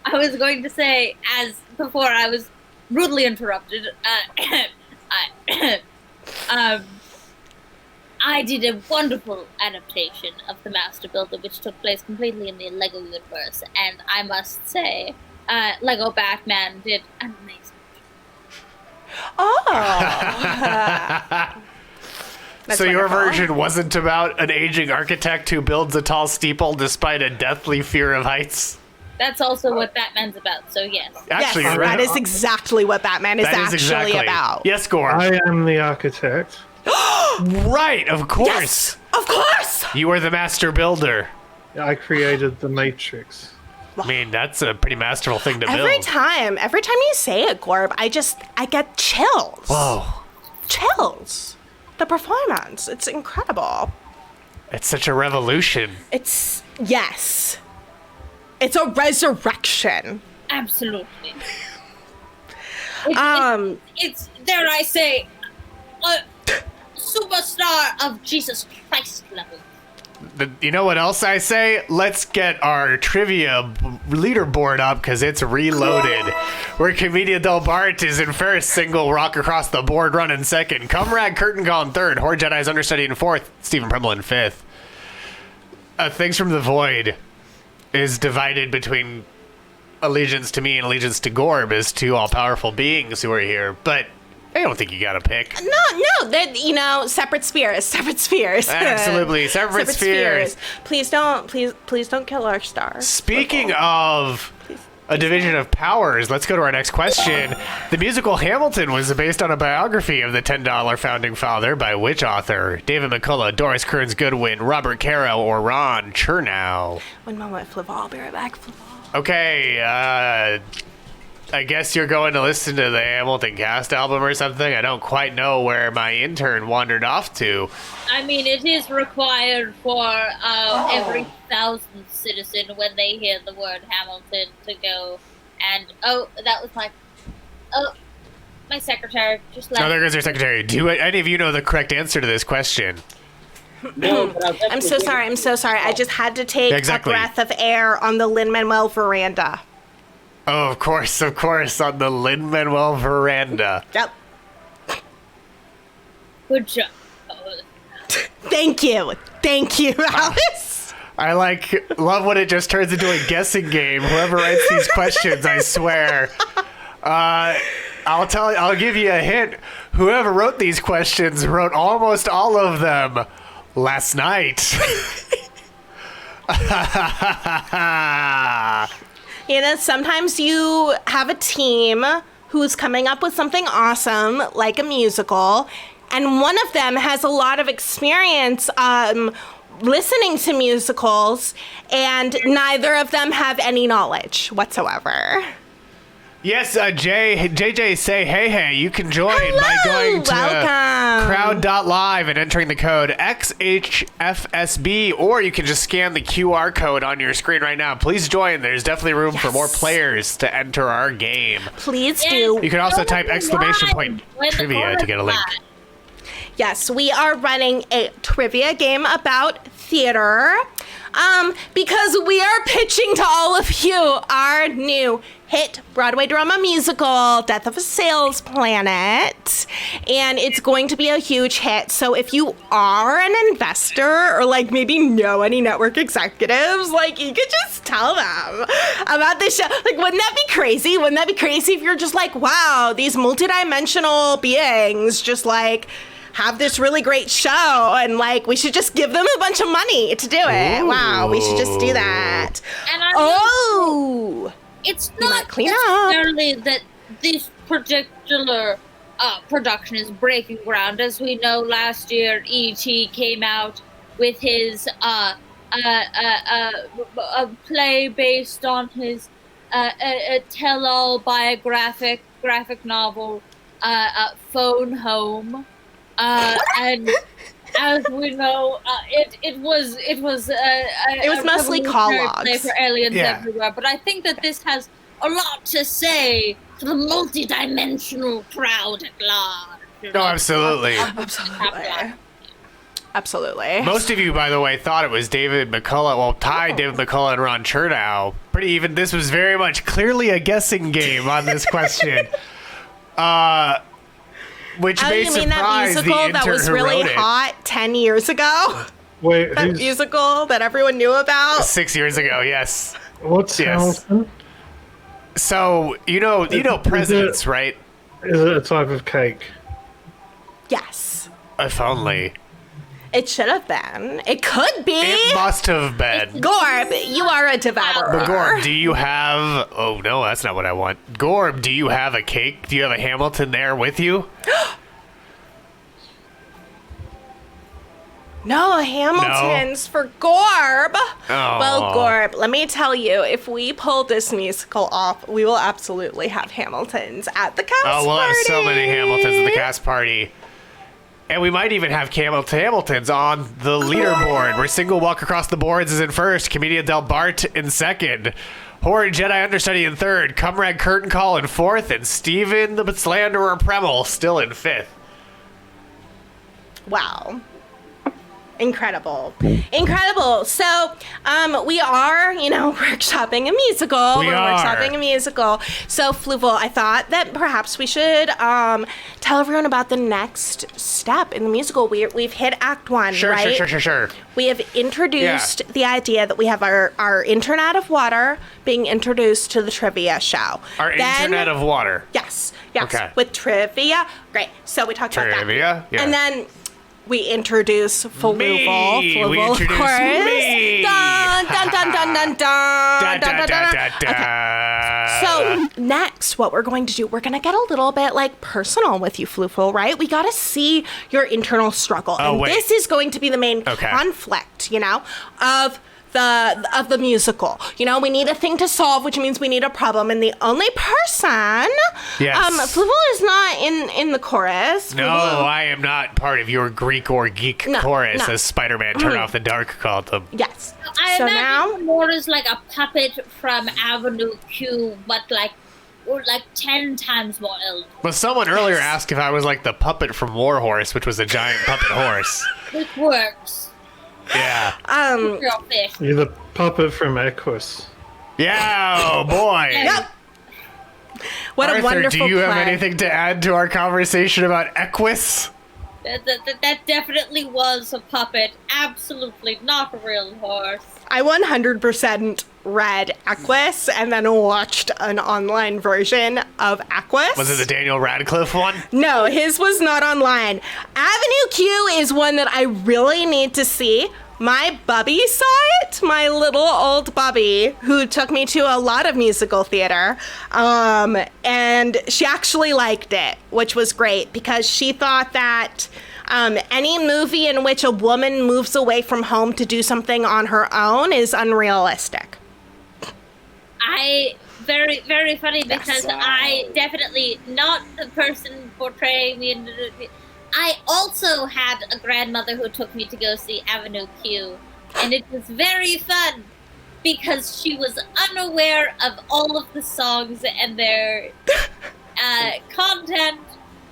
I was going to say, as before I was rudely interrupted, I did a wonderful adaptation of the Master Builder, which took place completely in the Lego universe, and I must say, Lego Batman did an amazing Oh. That's So your wonderful. version wasn't about an aging architect who builds a tall steeple despite a deathly fear of heights? That's also what Batman's about, so yes. Actually, yes, you're right. that is exactly what Batman is That is actually exactly. about. Yes, Gorb. I am the architect. Right, of course. Yes, of course. You are the Master Builder. I created the Matrix. I mean, that's a pretty masterful thing to Every build. time you say it, Gorb, I get chills. Whoa. Chills. The performance, it's incredible. It's such a revolution. It's a resurrection. Absolutely. It's, dare I say, a superstar of Jesus Christ level. You know what else I say? Let's get our trivia leaderboard up because it's reloaded. Where Commedia del Bart is in first, Single Rock Across the Board running second, Comrade Curtain Call in third, Horde Jedi's Understudy in fourth, Stephen Premel in fifth. Things from the Void is divided between allegiance to me and allegiance to Gorb as 2 all-powerful beings who are here, but I don't think you gotta pick. No, they're, separate spheres. Absolutely, separate spheres. Please don't kill our star. Speaking of a division of powers, let's go to our next question. The musical Hamilton was based on a biography of the $10 founding father by which author? David McCullough, Doris Kearns Goodwin, Robert Caro, or Ron Chernow? One moment, Fluval. I'll be right back, Fluval. Okay, I guess you're going to listen to the Hamilton cast album or something? I don't quite know where my intern wandered off to. I mean, it is required for every 1,000th citizen when they hear the word Hamilton to go and, that was my secretary just left. No, there goes your secretary. Do any of you know the correct answer to this question? No, but I'm so sorry. I just had to take Exactly. a breath of air on the Lin-Manuel veranda. Oh, of course, on the Lin-Manuel veranda. Yep. Good job. Thank you, Alice. I love when it just turns into a guessing game. Whoever writes these questions, I swear. I'll give you a hint. Whoever wrote these questions wrote almost all of them last night. You know, sometimes you have a team who's coming up with something awesome, like a musical, and one of them has a lot of experience listening to musicals, and neither of them have any knowledge whatsoever. Yes, JJ say hey, you can join by going to welcome. crowd.live and entering the code XHFSB, or you can just scan the QR code on your screen right now. Please join. There's definitely room for more players to enter our game. Please do. You can also type exclamation point trivia to get a link. Yes, we are running a trivia game about theater because we are pitching to all of you our new hit Broadway drama musical, Death of a Sales Planet, and it's going to be a huge hit. So if you are an investor or like maybe know any network executives, like you could just tell them about this show. Like, wouldn't that be crazy? Wouldn't that be crazy if you're just like, wow, these multidimensional beings just like have this really great show, and like we should just give them a bunch of money to do it. Ooh. Wow, we should just do that. And it's not necessarily that this particular production is breaking ground. As we know, last year E.T. came out with his a play based on his a tell-all graphic novel, Phone Home. And as we know, it was mostly call logs for aliens everywhere. But I think that this has a lot to say to the multi-dimensional crowd at large. No, absolutely. Absolutely. Most of you, by the way, thought it was David McCullough. Well, tied David McCullough and Ron Chernow. Pretty even. This was very much clearly a guessing game on this question. Which may surprise the intern that was really hot 10 years ago? Wait, that musical that everyone knew about? 6 years ago, yes. What's Hamilton? So, you know presidents, right? Is it a type of cake? Yes. If only. It should have been. It could be. It must have been. Gorb, you are a devourer. But Gorb, do you have... Oh, no, that's not what I want. Gorb, do you have a cake? Do you have a Hamilton there with you? No Hamiltons for Gorb. Oh. Well, Gorb, let me tell you, if we pull this musical off, we will absolutely have Hamiltons at the cast party. Oh, we'll have so many Hamiltons at the cast party. And we might even have Hamiltons on the leaderboard, where Single Walk Across the Boards is in first, Commedia del Bart in second, Horrid Jedi Understudy in third, Comrade Curtain Call in fourth, and Stephen the Slanderer Premel still in fifth. Wow. Incredible. So, we are, workshopping a musical. Workshopping a musical. So, Fluval, I thought that perhaps we should tell everyone about the next step in the musical. We've hit Act 1, right? Sure. We have introduced the idea that we have our intern out of water being introduced to the trivia show. Internet of water. Yes. Okay. With trivia. Great. So, we talked about that. Trivia, yeah. And then... we introduce Fluval, of course. Me. Dun, dun, dun, dun, dun, dun, dun, dun, dun. Okay. So next, what we're going to do, we're going to get a little bit personal with you, Fluval, right? We got to see your internal struggle. This is going to be the main conflict, of the musical. We need a thing to solve, which means we need a problem, and the only person Fluval is not in the chorus. No, I am not part of your Greek or geek chorus, as Spider-Man Turn Off the Dark called them. Yes. I imagine more as like a puppet from Avenue Q, but or 10 times more ill. Well, someone earlier asked if I was like the puppet from Warhorse, which was a giant puppet horse. It works. Yeah. You're the puppet from Equus. Yeah, oh boy. Yep. What Arthur, a wonderful do you have play. anything to add to our conversation about Equus? That definitely was a puppet. Absolutely not a real horse. I 100% read Equus and then watched an online version of Equus. Was it the Daniel Radcliffe one? No, his was not online. Avenue Q is one that I really need to see. My bubby saw it, my little old bubby, who took me to a lot of musical theater, and she actually liked it, which was great, because she thought that any movie in which a woman moves away from home to do something on her own is unrealistic. Very, very funny, because I definitely, not the person portraying me in the... I also had a grandmother who took me to go see Avenue Q, and it was very fun because she was unaware of all of the songs and their content,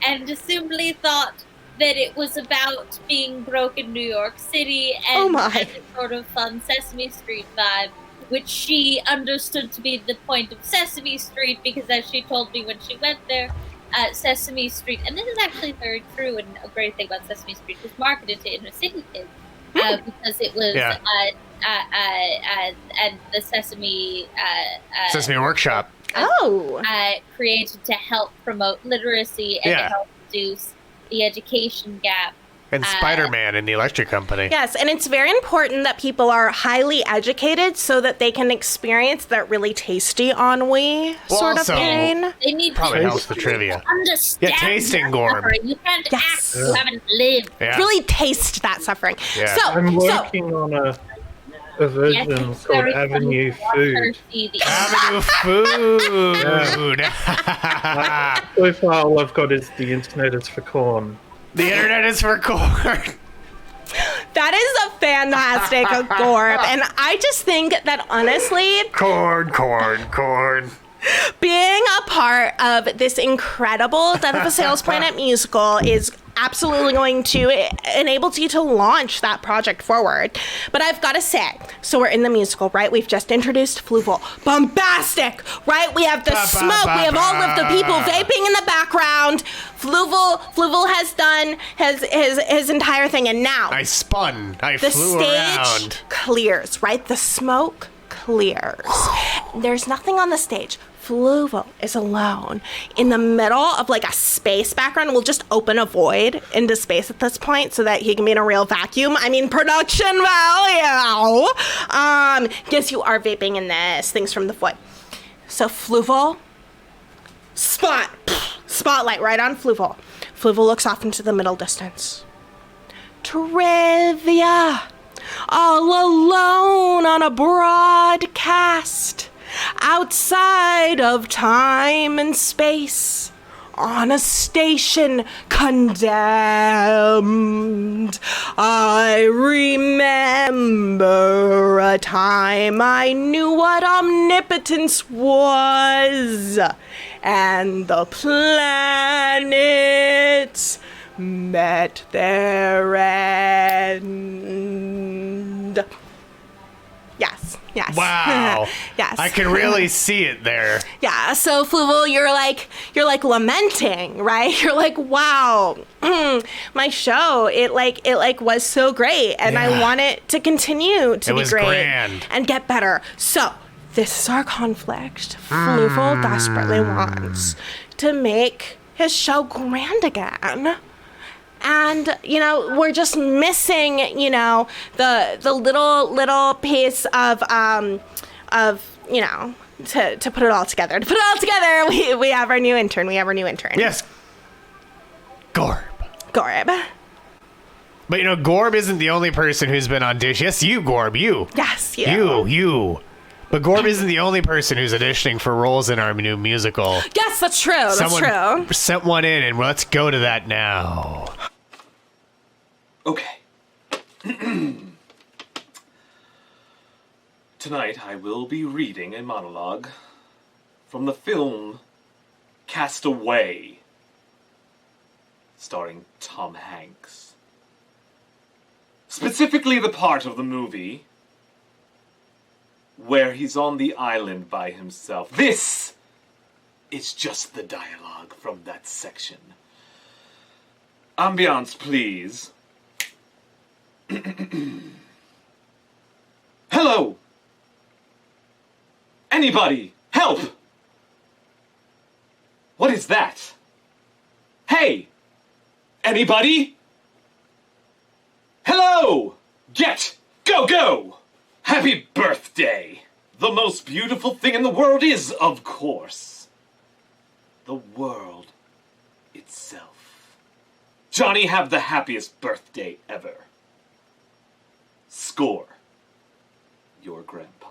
and simply thought that it was about being broke in New York City and a sort of fun Sesame Street vibe, which she understood to be the point of Sesame Street, because as she told me when she went there, Sesame Street, and this is actually very true, and a great thing about Sesame Street, was marketed to inner city kids because it was and the Sesame Workshop created to help promote literacy and to help reduce the education gap. And Spider-Man in the Electric Company. Yes, and it's very important that people are highly educated so that they can experience that really tasty ennui sort of pain. They need probably helps the trivia. Understand tasting Gorb. You can't act you haven't lived. Yeah. Really taste that suffering. Yeah. I'm working on a version called Avenue Food. Avenue Food! So far, all I've got is the internet is for corn. The internet is for corn. That is a fantastic Gorb, and I just think that honestly, corn. being a part of this incredible Death of a Sales Planet musical is absolutely going to enable you to launch that project forward. But I've got to say, so we're in the musical, right? We've just introduced Fluval. Bombastic, right? We have the smoke. We have all of the people vaping in the background. Fluval has done his entire thing, and now I flew around. The stage clears, right? The smoke clears. There's nothing on the stage. Fluval is alone in the middle of like a space background. We'll just open a void into space at this point so that he can be in a real vacuum. I mean, production value. Guess you are vaping in this. Things from the void. So Fluval, spotlight right on Fluval. Fluval looks off into the middle distance. Trivia. All alone on a broadcast. Outside of time and space, on a station condemned, I remember a time I knew what omnipotence was, and the planets met their end. Yes. Wow. Yes. I can really see it there. Yeah. So Fluval, you're like lamenting, right? You're like, wow, my show, it was so great, and I want it to continue to be great grand. And get better. So this is our conflict. Fluval desperately wants to make his show grand again. And, we're just missing, the little piece of to put it all together. To put it all together, we have our new intern. Yes. Gorb. But, Gorb isn't the only person who's been auditioning. Yes, you, Gorb, you. Yes, you. You. But Gorb isn't the only person who's auditioning for roles in our new musical. Yes, that's true. Someone sent one in, and let's go to that now. Okay. Tonight I will be reading a monologue from the film Cast Away, starring Tom Hanks. Specifically the part of the movie where he's on the island by himself. This is just the dialogue from that section. Ambiance, please. Hello! Anybody! Help! What is that? Hey! Anybody? Hello! Get! Go, go! Happy birthday! The most beautiful thing in the world is, of course, the world itself. Johnny, have the happiest birthday ever. Score. Your grandpa.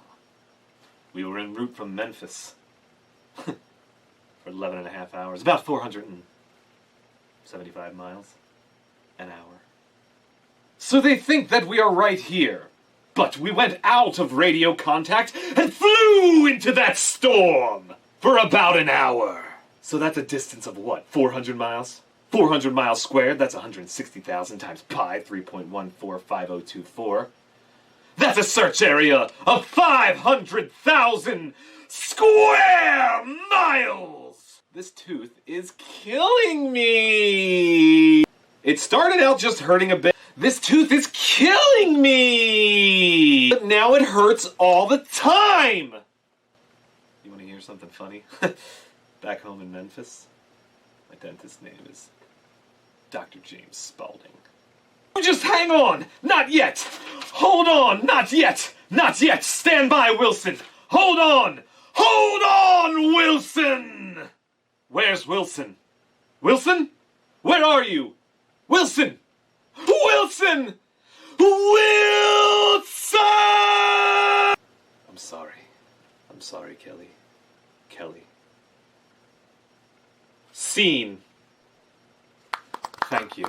We were en route from Memphis for 11 and a half hours, about 475 miles an hour. So they think that we are right here. But we went out of radio contact and flew into that storm for about an hour. So that's a distance of what, 400 miles? 400 miles squared, that's 160,000 times pi, 3.145024. That's a search area of 500,000 square miles! This tooth is killing me! It started out just hurting a bit. This tooth is killing me! But now it hurts all the time! You want to hear something funny? Back home in Memphis, my dentist's name is Dr. James Spaulding. Just hang on! Not yet! Hold on! Not yet! Not yet! Stand by, Wilson! Hold on! Hold on, Wilson! Where's Wilson? Wilson? Where are you? Wilson! Wilson! Wilson! I'm sorry. I'm sorry, Kelly. Kelly. Scene. Thank you.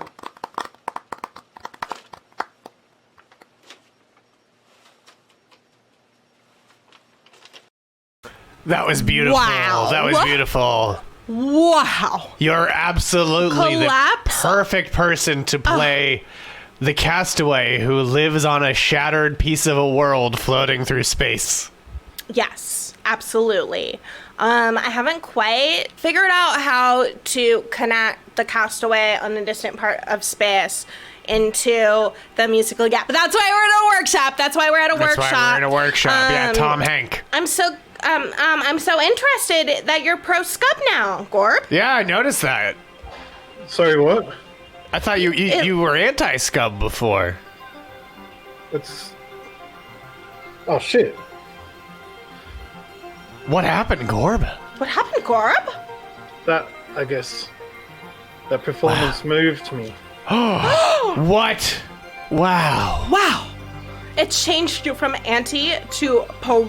That was beautiful. Wow. That was beautiful. Wow. You're absolutely Collapse. the perfect person to play the castaway who lives on a shattered piece of a world floating through space. Yes, absolutely. I haven't quite figured out how to connect the castaway on a distant part of space into the musical gap. But that's why we're at a workshop. That's why we're at a workshop. That's why we're in a workshop. Yeah, Tom Hank. I'm so interested that you're pro Scub now, Gorb. Yeah, I noticed that. Sorry, what? I thought you were anti-Scub before. It's... Oh, shit. What happened, Gorb? What happened, Gorb? That, I guess... That performance moved me. What? Wow. Wow. It changed you from anti to pro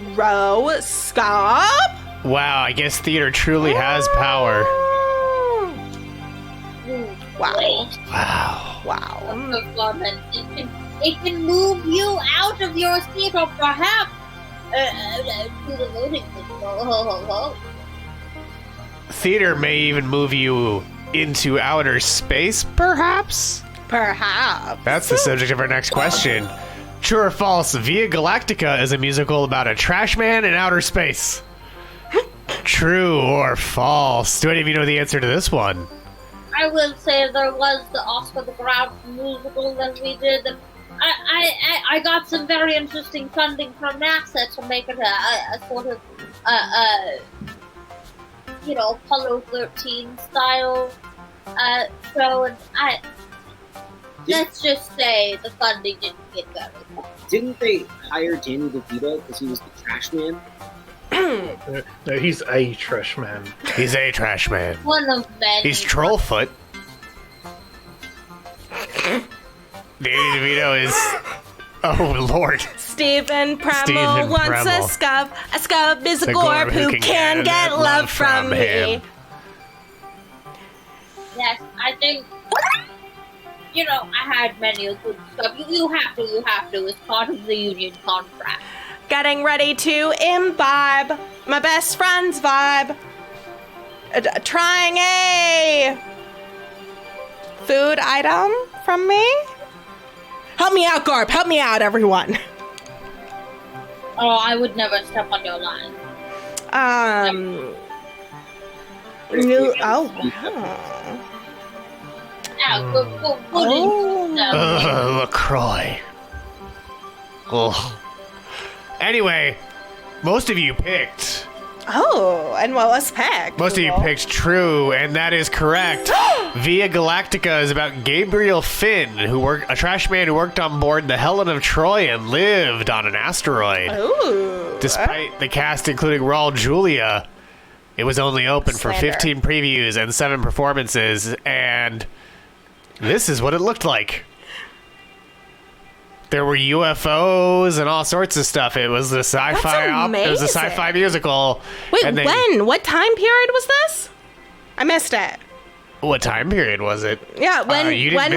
Scub? Wow, I guess theater truly has power. Wow. Wow. Wow. Performance. It can move you out of your seat or perhaps to the voting booth. Theater may even move you into outer space, perhaps? Perhaps. That's the subject of our next question. True or false, Via Galactica is a musical about a trash man in outer space. True or false? Do any of you know the answer to this one? I will say there was the Oscar the Grouch musical that we did. I got some very interesting funding from NASA to make it a sort of Apollo 13 style show, and let's just say the funding didn't get very far. Didn't they hire Danny DeVito because he was the trash man? No, he's a trash man. He's a trash man. One of many. He's Trollfoot. Danny DeVito is... Oh, Lord. Stephen Premmel Stephen wants Premmel. a Scub. A Scub is a The Gorb who can get love from me. Yes, I think, I had many a good stuff. You have to. It's part of the union contract. Getting ready to imbibe my best friend's vibe. Trying a food item from me. Help me out, Gorb. Help me out, everyone. Oh, I would never step on your line. Oh, wow. Yeah, go into them. LaCroix. Ugh. Anyway, most of you picked. Oh, and what was picked? Most of you picked true, and that is correct. Via Galactica is about Gabriel Finn, a trash man who worked on board the Helen of Troy and lived on an asteroid. Ooh. Despite the cast including Raul Julia, it was only open for 15 previews and 7 performances, and this is what it looked like. There were UFOs and all sorts of stuff. It was a sci-fi. It was a sci-fi musical. Wait, when? What time period was this? I missed it. What time period was it? Yeah, when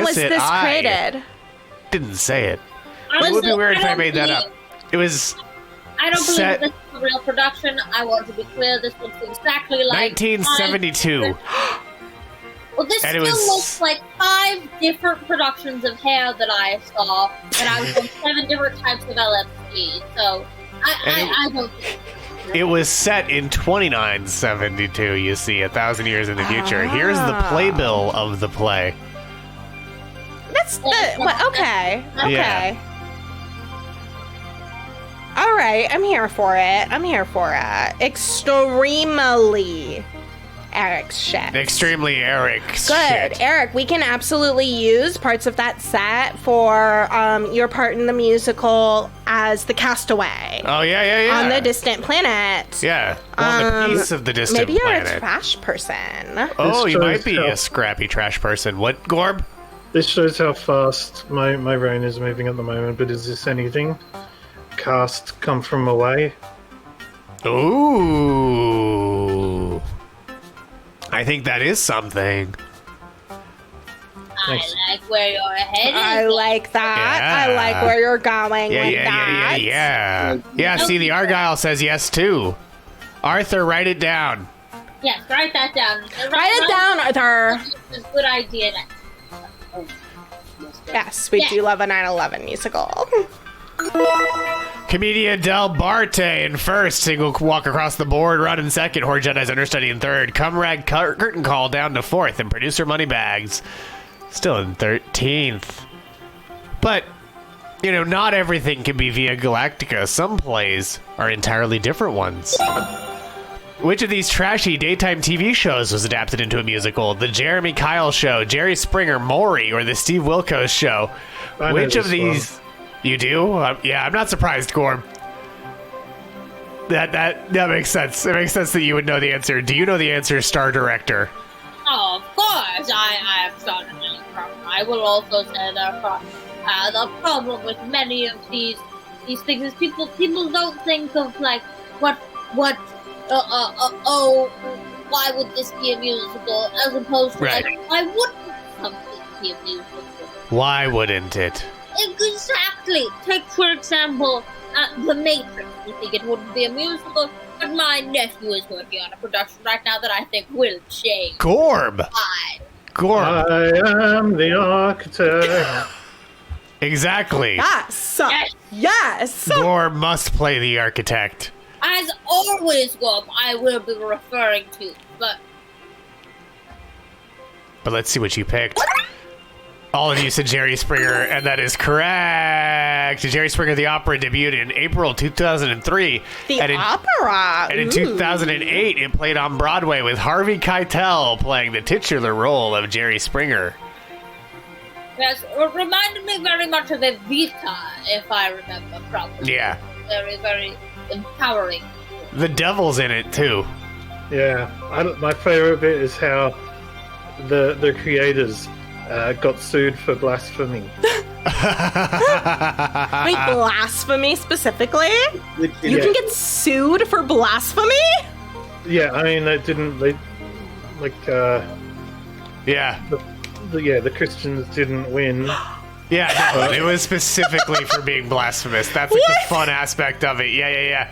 was this created? Didn't say it. It would be weird if I made that up. It was. I don't believe this is a real production. I want to be clear. This looks exactly like 1972. Well, this still looks like 5 different productions of Hair that I saw, and I was on 7 different types of LSD. So I don't think. It was set in 2972. You see, 1,000 years in the future. Here's the playbill of the play. Okay. Yeah. All right, I'm here for it. Extremely Eric's shit. Extremely Eric's Good. shit. Eric, we can absolutely use parts of that set for your part in the musical as the castaway. Oh, yeah. On the distant planet. Yeah. On the piece of the distant maybe planet. Maybe you're a trash person. Oh, you might be a scrappy trash person. What, Gorb? This shows how fast my brain is moving at the moment, but is this anything? Cast come from away? Ooh. I think that is something. I like where your head is. I like that. Yeah. I like where you're going with that. Yeah, see, the Argyle says yes, too. Arthur, write it down. Yes, write that down. Write it down, Arthur. It's a good idea. Yes, we do love a 9/11 musical. Commedia del Barte in first. Single walk across the board. Run in second. Horde Jedi's understudy in third. Comrade Curtain Call down to fourth. And producer Moneybags still in 13th. But, not everything can be Via Galactica. Some plays are entirely different ones. Which of these trashy daytime TV shows was adapted into a musical? The Jeremy Kyle Show, Jerry Springer, Maury, or the Steve Wilkos Show? Which of these... One. You do? Yeah, I'm not surprised, Gorb. That makes sense. It makes sense that you would know the answer. Do you know the answer, Star Director? Oh, of course. I have started any problem. I will also say that the problem with many of these things is people don't think of why would this be a musical, as opposed to why wouldn't something be a musical? Why wouldn't it? Exactly. Take, for example, The Matrix. You think it wouldn't be a musical, but my nephew is working on a production right now that I think will change. Gorb! Gorb. I am the architect. Exactly. Yes. Gorb must play the architect. As always, Gorb, I will be referring to, but let's see what you picked. All of you said Jerry Springer, and that is correct. Jerry Springer, the opera, debuted in April 2003. Opera? And in 2008, it played on Broadway with Harvey Keitel playing the titular role of Jerry Springer. yes, it reminded me very much of Evita, if I remember properly. Yeah. Very, very empowering. The devil's in it, too. Yeah, my favorite bit is how the creators got sued for blasphemy. Wait, blasphemy specifically? You can get sued for blasphemy? Yeah, I mean, the Christians didn't win. Yeah, no, it was specifically for being blasphemous. That's the fun aspect of it. Yeah.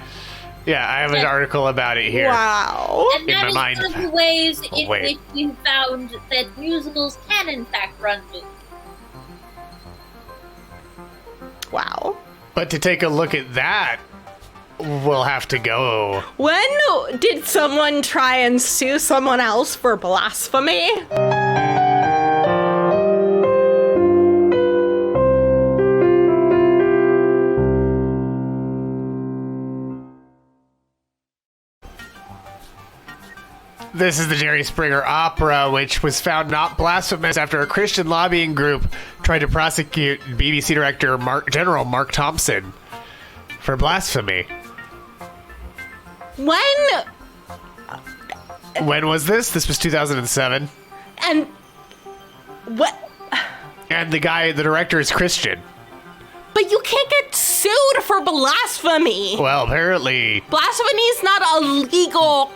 Yeah, I have an article about it here. Wow. And that is one of the ways in which we found that musicals can in fact run to. Wow. But to take a look at that, we'll have to go. When did someone try and sue someone else for blasphemy? This is the Jerry Springer Opera, which was found not blasphemous after a Christian lobbying group tried to prosecute BBC director General Mark Thompson for blasphemy. When was this? This was 2007. And what? And the director is Christian. But you can't get sued for blasphemy. Well, apparently. Blasphemy is not a legal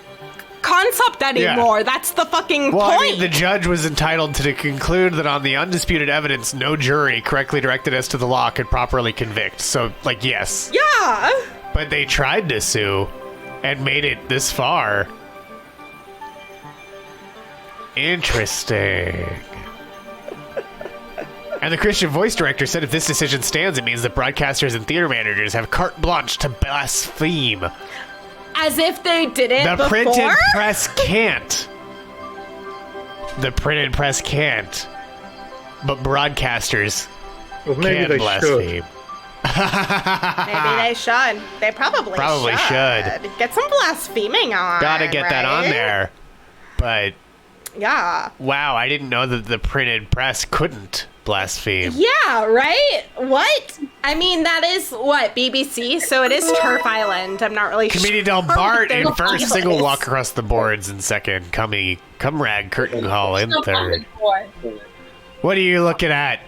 concept anymore. Yeah. That's the fucking point. point. I mean, the judge was entitled to conclude that on the undisputed evidence, no jury correctly directed as to the law could properly convict. So, yes. Yeah. But they tried to sue and made it this far. Interesting. And the Christian voice director said if this decision stands, it means that broadcasters and theater managers have carte blanche to blaspheme. As if they didn't before? The printed press can't. The printed press can't. But broadcasters can blaspheme. Maybe they should. They probably should. Get some blaspheming on. Gotta get that on there. But... yeah. Wow, I didn't know that the printed press couldn't blaspheme. Yeah, right? What? I mean, that is, BBC? So it is Turf Island. I'm not really sure. Comedian Del Bart in first, single walk across the boards in second, Cumrag Curtain Hall in third. What are you looking at?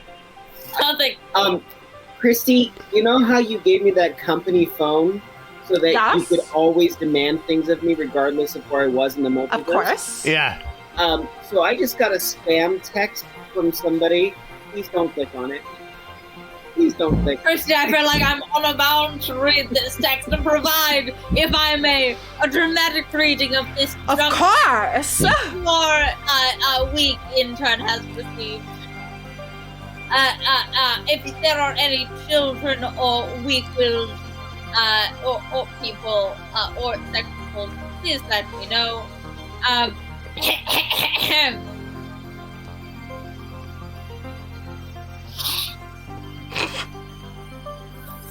Something. Kristie, you know how you gave me that company phone so that you could always demand things of me regardless of where I was in the multiverse? Of course. Yeah. So I just got a spam text from somebody. Please don't click on it. Please don't click. Kristie, I feel like I'm unbound to read this text and provide, if I may, a dramatic reading of this. Of course. Your weak intern has received. If there are any children or weak-willed or people or sexual, please let me know.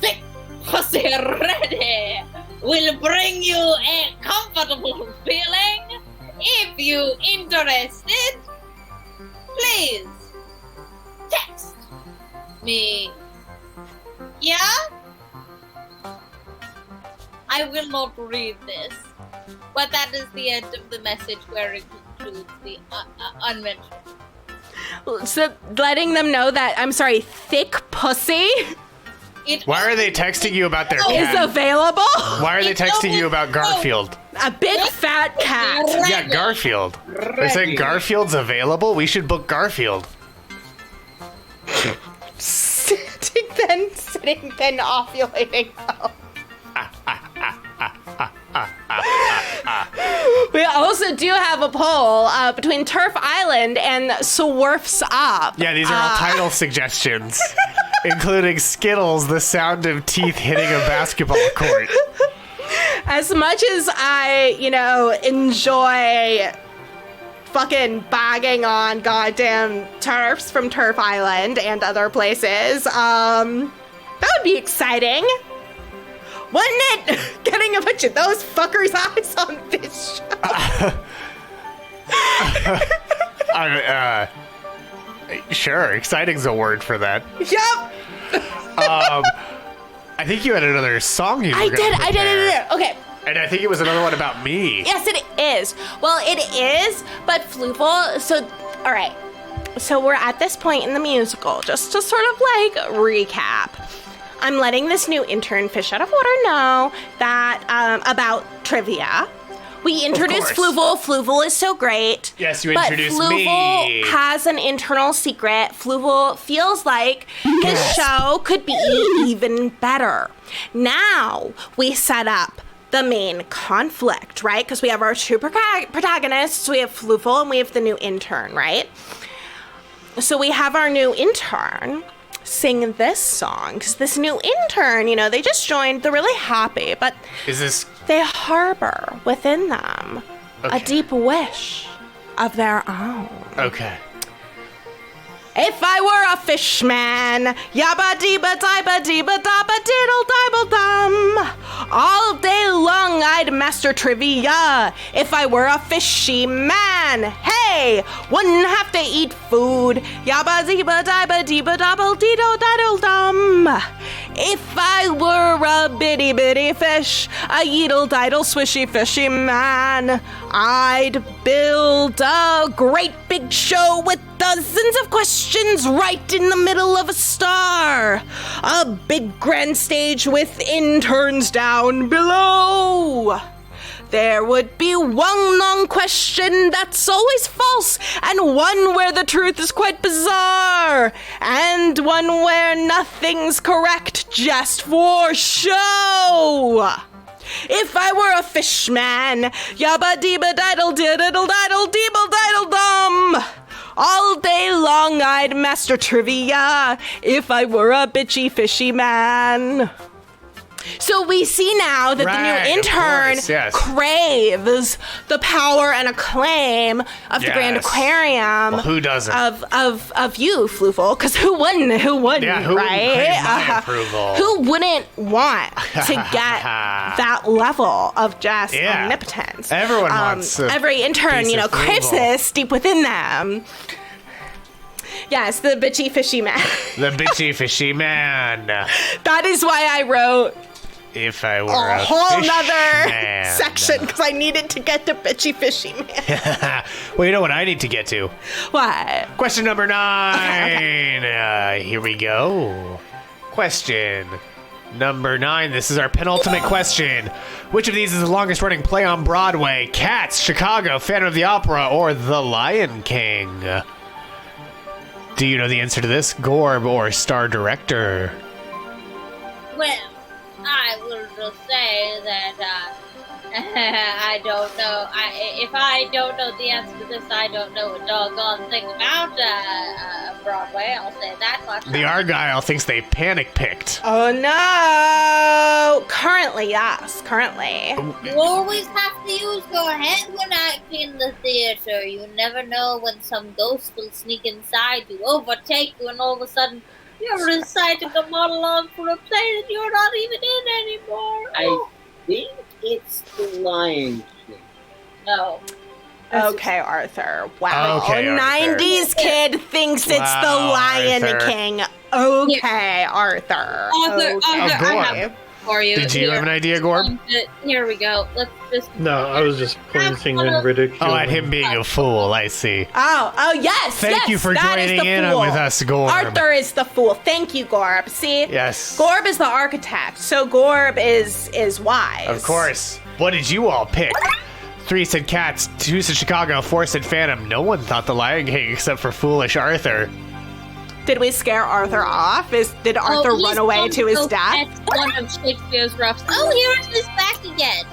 Thick pussy ready will bring you a comfortable feeling. If you interested, please text me. Yeah? I will not read this, but that is the end of the message where it includes the unmentioned. So letting them know that, I'm sorry, thick pussy Why are they texting you about their cat? is available. Why are they texting you about Garfield? A big fat cat. Yeah, Garfield. They said Garfield's available? We should book Garfield. Sitting then ovulating though. We also do have a poll between Turf Island and Swarf's Up. Yeah, these are all title suggestions, including Skittles, the sound of teeth hitting a basketball court. As much as I, enjoy fucking bagging on goddamn turfs from Turf Island and other places, that would be exciting. Wouldn't it? Getting a bunch of those fuckers' eyes on this show. Sure, exciting's a word for that. Yep. I think you had another song you were I did. Okay. And I think it was another one about me. Yes, it is. Well, it is, but Fluval, all right. So we're at this point in the musical, just to sort of recap. I'm letting this new intern fish out of water know that about trivia. We introduced Fluval. Fluval is so great. Yes, you introduced Fluval me. Fluval has an internal secret. Fluval feels like his show could be even better. Now we set up the main conflict, right? Because we have our two protagonists. We have Fluval and we have the new intern, right? So we have our new intern sing this song, because this new intern, they just joined, they're really happy, but they harbor within them a deep wish of their own. Okay. If I were a fish man, yabba deeba diba diba dabba diddle dibble dum, all day long I I'd master trivia if I were a fishy man. Hey, wouldn't have to eat food. Yabba zebba diba deba double dido diddle dum. If I were a bitty bitty fish, a yeedle diddle swishy fishy man, I'd build a great big show with dozens of questions right in the middle of a star. A big grand stage with interns down below. There would be one long question that's always false, and one where the truth is quite bizarre, and one where nothing's correct just for show. If I were a fish man, yabba deba diddle diddle diddle deeble diddle dum. All day long I'd master trivia if I were a bitchy fishy man. So we see now that the new intern craves the power and acclaim of the Grand Aquarium. Well, who doesn't? Of you, Fluval, because who wouldn't? Who wouldn't, yeah, who right? wouldn't crave my approval? Who wouldn't want to get that level of just omnipotence? Everyone wants every intern, craves this deep within them. Yes, the bitchy fishy man. The bitchy fishy man. That is why I wrote if I were a whole fish nother man. section, because I needed to get to bitchy fishy man. Well, you know what I need to get to? What? Question number 9. Okay. Here we go. Question number 9. This is our penultimate question. Which of these is the longest running play on Broadway? Cats, Chicago, Phantom of the Opera, or The Lion King? Do you know the answer to this, Gorb or star director? Well, I will just say that I don't know. If I don't know the answer to this, I don't know a doggone thing about Broadway. I'll say that much. The Argyle thinks they panic picked. Oh no! Currently, yes. Currently. You always have to use your head when acting in the theater. You never know when some ghost will sneak inside you, overtake you, and all of a sudden you're reciting a monologue for a play that you're not even in anymore. I think it's The Lion King. No. Okay, Arthur. Wow. Okay, Arthur. 90s kid thinks it's The Lion King. Okay, Arthur. Arthur, Okay. I have it for you. Did you have an idea, Gorb? Here we go. Let's just... No, I was just pointing and ridiculing. Oh, at him being a fool, I see. Oh, yes. Thank you for joining in with us, Gorb. Arthur is the fool. Thank you, Gorb. See? Yes. Gorb is the architect, so Gorb is wise. Of course. What did you all pick? 3 said Cats, 2 said Chicago, 4 said Phantom. No one thought The Lion King except for foolish Arthur. Did we scare Arthur off? Did Arthur run away to his death? That's one of Shakespeare's roughs. Oh, here's his back again.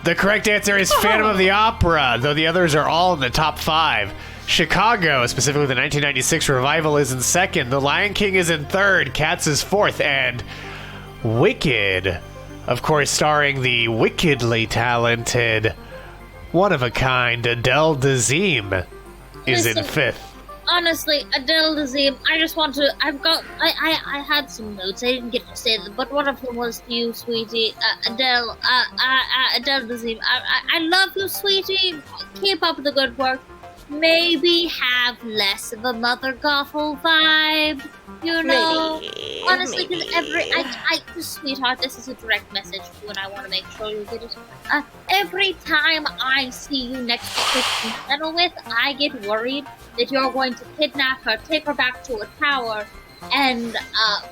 The correct answer is Phantom of the Opera, though the others are all in the top 5. Chicago, specifically the 1996 revival, is in 2nd. The Lion King is in 3rd. Cats is 4th. And Wicked, of course, starring the wickedly talented, one-of-a-kind Adele Dazeem, is in 5th. Honestly, Adele Dazeem, I just want to... I had some notes. I didn't get to say them, but one of them was to you, sweetie. Adele Dazeem. I love you, sweetie. Keep up the good work. Maybe have less of a Mother Gothel vibe, you know? Maybe, Honestly, because sweetheart, this is a direct message to you, and I want to make sure you get it. Every time I see you next to Kristen Chenoweth, I get worried that you're going to kidnap her, take her back to a tower, and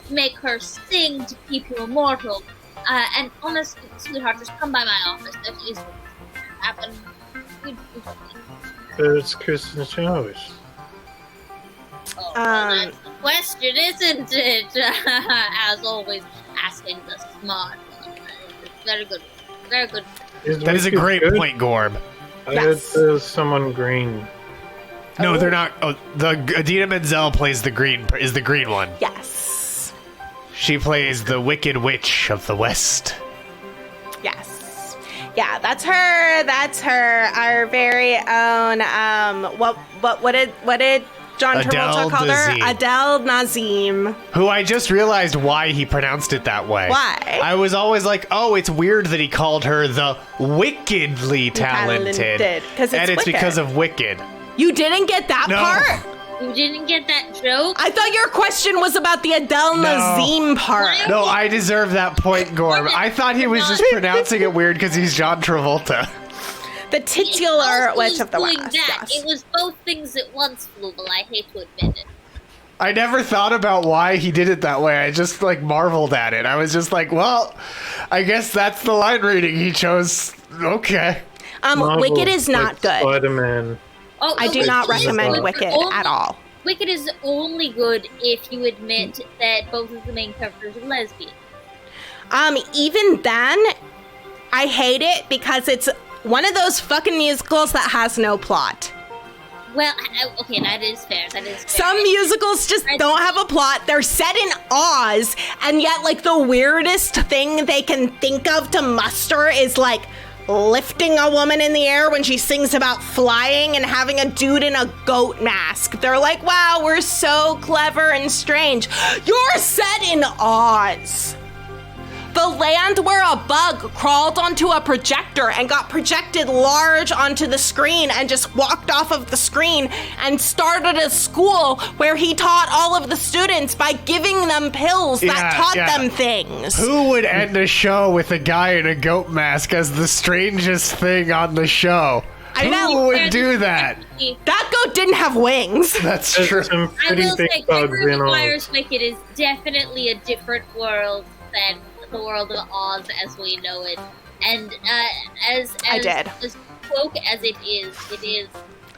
make her sing to keep you immortal. And honestly, sweetheart, just come by my office. That is what happened. It's Kristen Chenoweth. Oh, well, that's the question, isn't it? As always, asking the smart one. Very good. Very good. That is a great point, Gorb. I heard there's someone green. No, they're not. Oh, the Idina Menzel plays the green one. Yes. She plays the Wicked Witch of the West. Yes. Yeah, that's her. That's her. Our very own. What did John Travolta called her Adele Nazim. Who I just realized why he pronounced it that way. Why? I was always like, oh, it's weird that he called her the wickedly talented. And it's because of Wicked. You didn't get that part? You didn't get that joke? I thought your question was about the Adele Nazim part. No, I deserve that point, Gorb. I thought he was just pronouncing it weird because he's John Travolta. The titular Witch of the West. Yes. It was both things at once, Fluval. I hate to admit it. I never thought about why he did it that way. I just, marveled at it. I was just like, well, I guess that's the line reading he chose. Okay. Wicked is not good. Spider-Man. I do not recommend Wicked at all. Wicked is only good if you admit that both of the main characters are lesbian. Even then, I hate it because it's one of those fucking musicals that has no plot. Well, okay, that is fair. Some musicals just don't have a plot. They're set in Oz, and yet, the weirdest thing they can think of to muster is, lifting a woman in the air when she sings about flying and having a dude in a goat mask. They're like, wow, we're so clever and strange. You're set in Oz. The land where a bug crawled onto a projector and got projected large onto the screen and just walked off of the screen and started a school where he taught all of the students by giving them pills that taught them things. Who would end a show with a guy in a goat mask as the strangest thing on the show? Who would do that? That goat didn't have wings. That's true. I will say, Myers Wicked is definitely a different world than the world of Oz as we know it, and as folk as it is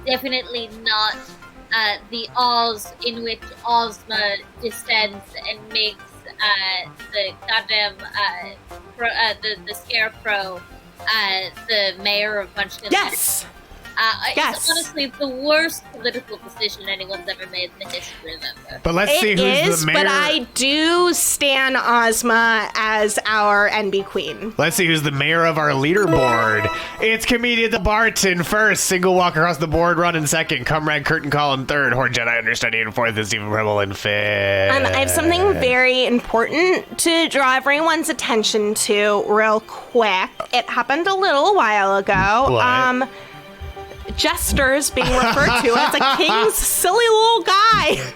definitely not the Oz in which Ozma descends and makes the goddamn the Scarecrow the mayor of Munchkin. Yes. It's honestly the worst political decision anyone's ever made in the history of them. But let's see who's the mayor. But I do stan Ozma as our NB queen. Let's see who's the mayor of our leaderboard. It's Comedian the Barton first, Single Walk across the board, Run in second, Comrade Curtain Call in third, Horde Jedi Understudy in fourth, and Stephen Rebel in fifth. I have something very important to draw everyone's attention to real quick. It happened a little while ago. What? Jester's being referred to as a king's silly little guy.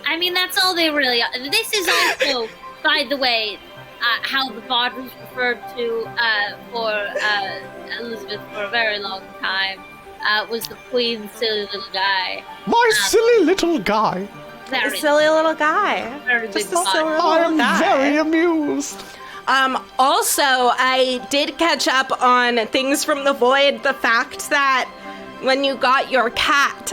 I mean, that's all they really are. This is also, by the way, how the VOD was referred to for Elizabeth for a very long time, was the Queen's silly little guy. My silly little guy. A silly little guy. Just a silly little guy. Very amused. Also, I did catch up on Things from the Void, the fact that when you got your cat,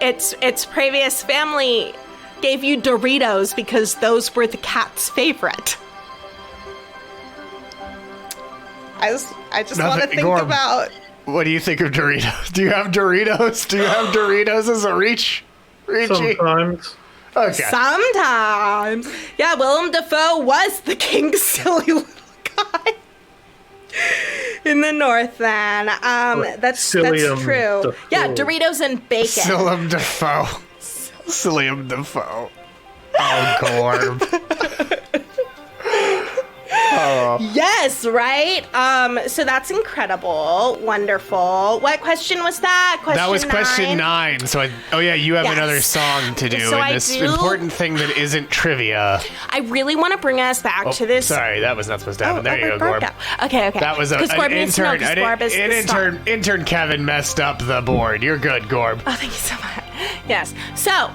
its previous family gave you Doritos because those were the cat's favorite. I just want to think Gorb, about... What do you think of Doritos? Do you have Doritos? Do you have Doritos as a Richie? Sometimes. Okay. Sometimes. Yeah, Willem Dafoe was the king's silly little guy in the North then. That's true. Dafoe. Yeah, Doritos and bacon. Willem Dafoe. William Dafoe. Oh, Gorb. Yes, right? So that's incredible. Wonderful. What question was that? That was question 9. So, you have another song to do in this important thing that isn't trivia. I really want to bring us back to this. Sorry, that was not supposed to happen. There you go, Gorb. Okay. That was intern Kevin messed up the board. You're good, Gorb. Oh, thank you so much. Yes. So,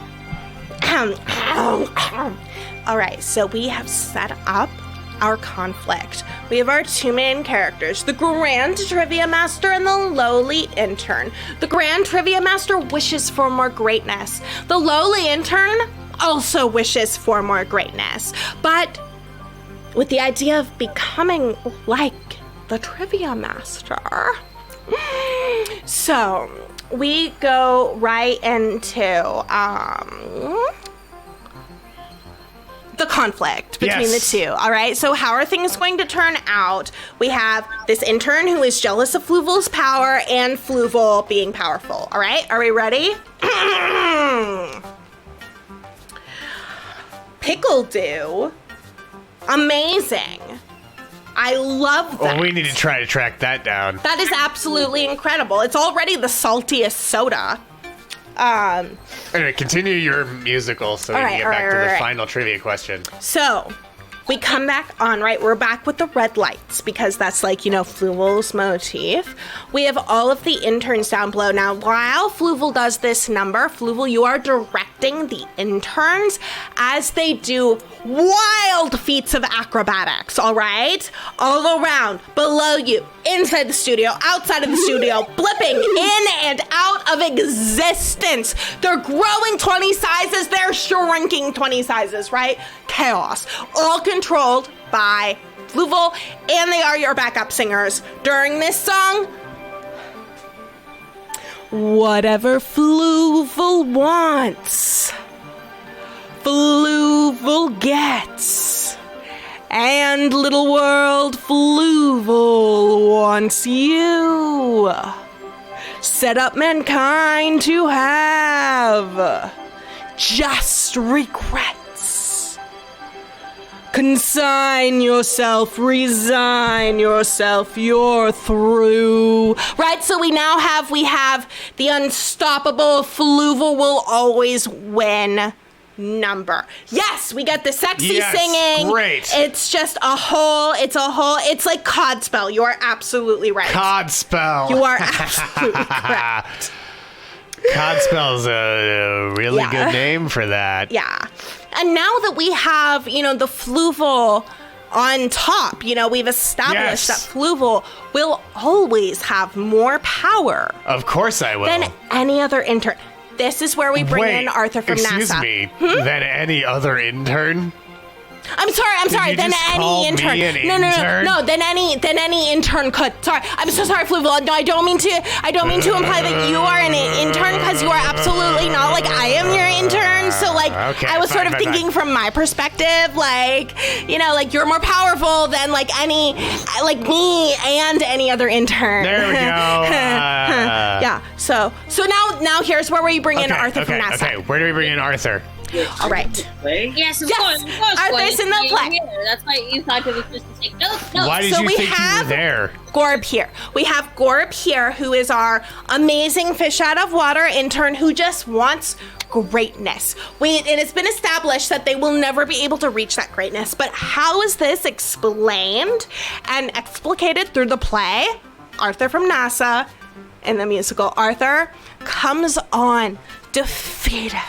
all right. So we have set up our conflict. We have our two main characters, the Grand Trivia Master and the lowly intern. The Grand Trivia Master wishes for more greatness. The lowly intern also wishes for more greatness, but with the idea of becoming like the Trivia Master. So we go right into the conflict between the two, all right? So how are things going to turn out? We have this intern who is jealous of Fluval's power and Fluval being powerful, all right? Are we ready? Pickle Dew. Amazing. I love that. Well, we need to try to track that down. That is absolutely incredible. It's already the saltiest soda. Anyway, continue your musical so we can get back to the final trivia question. So, we come back on, right? We're back with the red lights because that's like, Fluval's motif. We have all of the interns down below. Now, while Fluval does this number, Fluval, you are directing the interns as they do wild feats of acrobatics, all right? All around, below you, inside the studio, outside of the studio, blipping in and out of existence. They're growing 20 sizes, they're shrinking 20 sizes, right? Chaos. All controlled by Fluval, and they are your backup singers. During this song, whatever Fluval wants, Fluval gets. And little world, Fluval wants you. Set up mankind to have just regrets. Consign yourself, resign yourself, you're through. Right, so we have the unstoppable Fluval will always win number. Yes, we got the sexy singing. Great. It's just it's like CODspell. You are absolutely right. CODspell. You are absolutely correct. CODspell is a really good name for that. Yeah. And now that we have, the Fluval on top, we've established that Fluval will always have more power. Of course I will. Than any other intern. This is where we bring in Arthur from NASA. Excuse me, than any other intern? I'm sorry. Then any intern. No. Then any intern could. Sorry, I'm so sorry, Fluval. No, I don't mean to imply that you are an intern because you are absolutely not. Like I am your intern. So I was sort of thinking from my perspective, like you're more powerful than like me and any other intern. There we go. Yeah. So now here's where we bring in Arthur from NASA. Okay, where do we bring in Arthur? All right. Yes, of course. Arthur's in the play. That's why you thought it was just to take notes. Why did you think you were there? Gorb here. We have Gorb here, who is our amazing fish out of water intern who just wants greatness. It has been established that they will never be able to reach that greatness. But how is this explained and explicated through the play? Arthur from NASA in the musical. Arthur comes on defeated.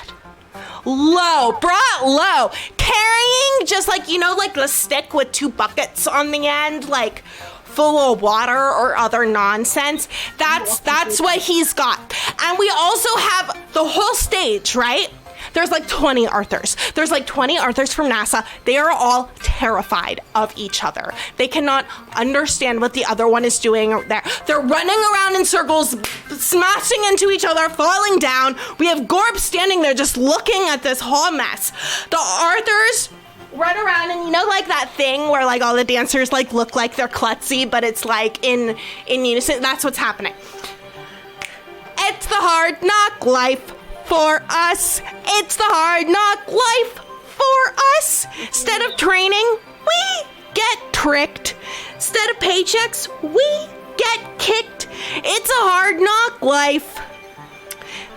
Brought low, carrying just like the stick with two buckets on the end, like full of water or other nonsense. That's what he's got. And we also have the whole stage, right? There's like 20 Arthurs. There's like 20 Arthurs from NASA. They are all terrified of each other. They cannot understand what the other one is doing there. They're running around in circles, smashing into each other, falling down. We have Gorb standing there just looking at this whole mess. The Arthurs run around and like that thing where like all the dancers like look like they're klutzy, but it's like in unison. That's what's happening. It's the hard knock life for us. It's the hard knock life for us. Instead of training, we get tricked. Instead of paychecks, we get kicked. It's a hard knock life.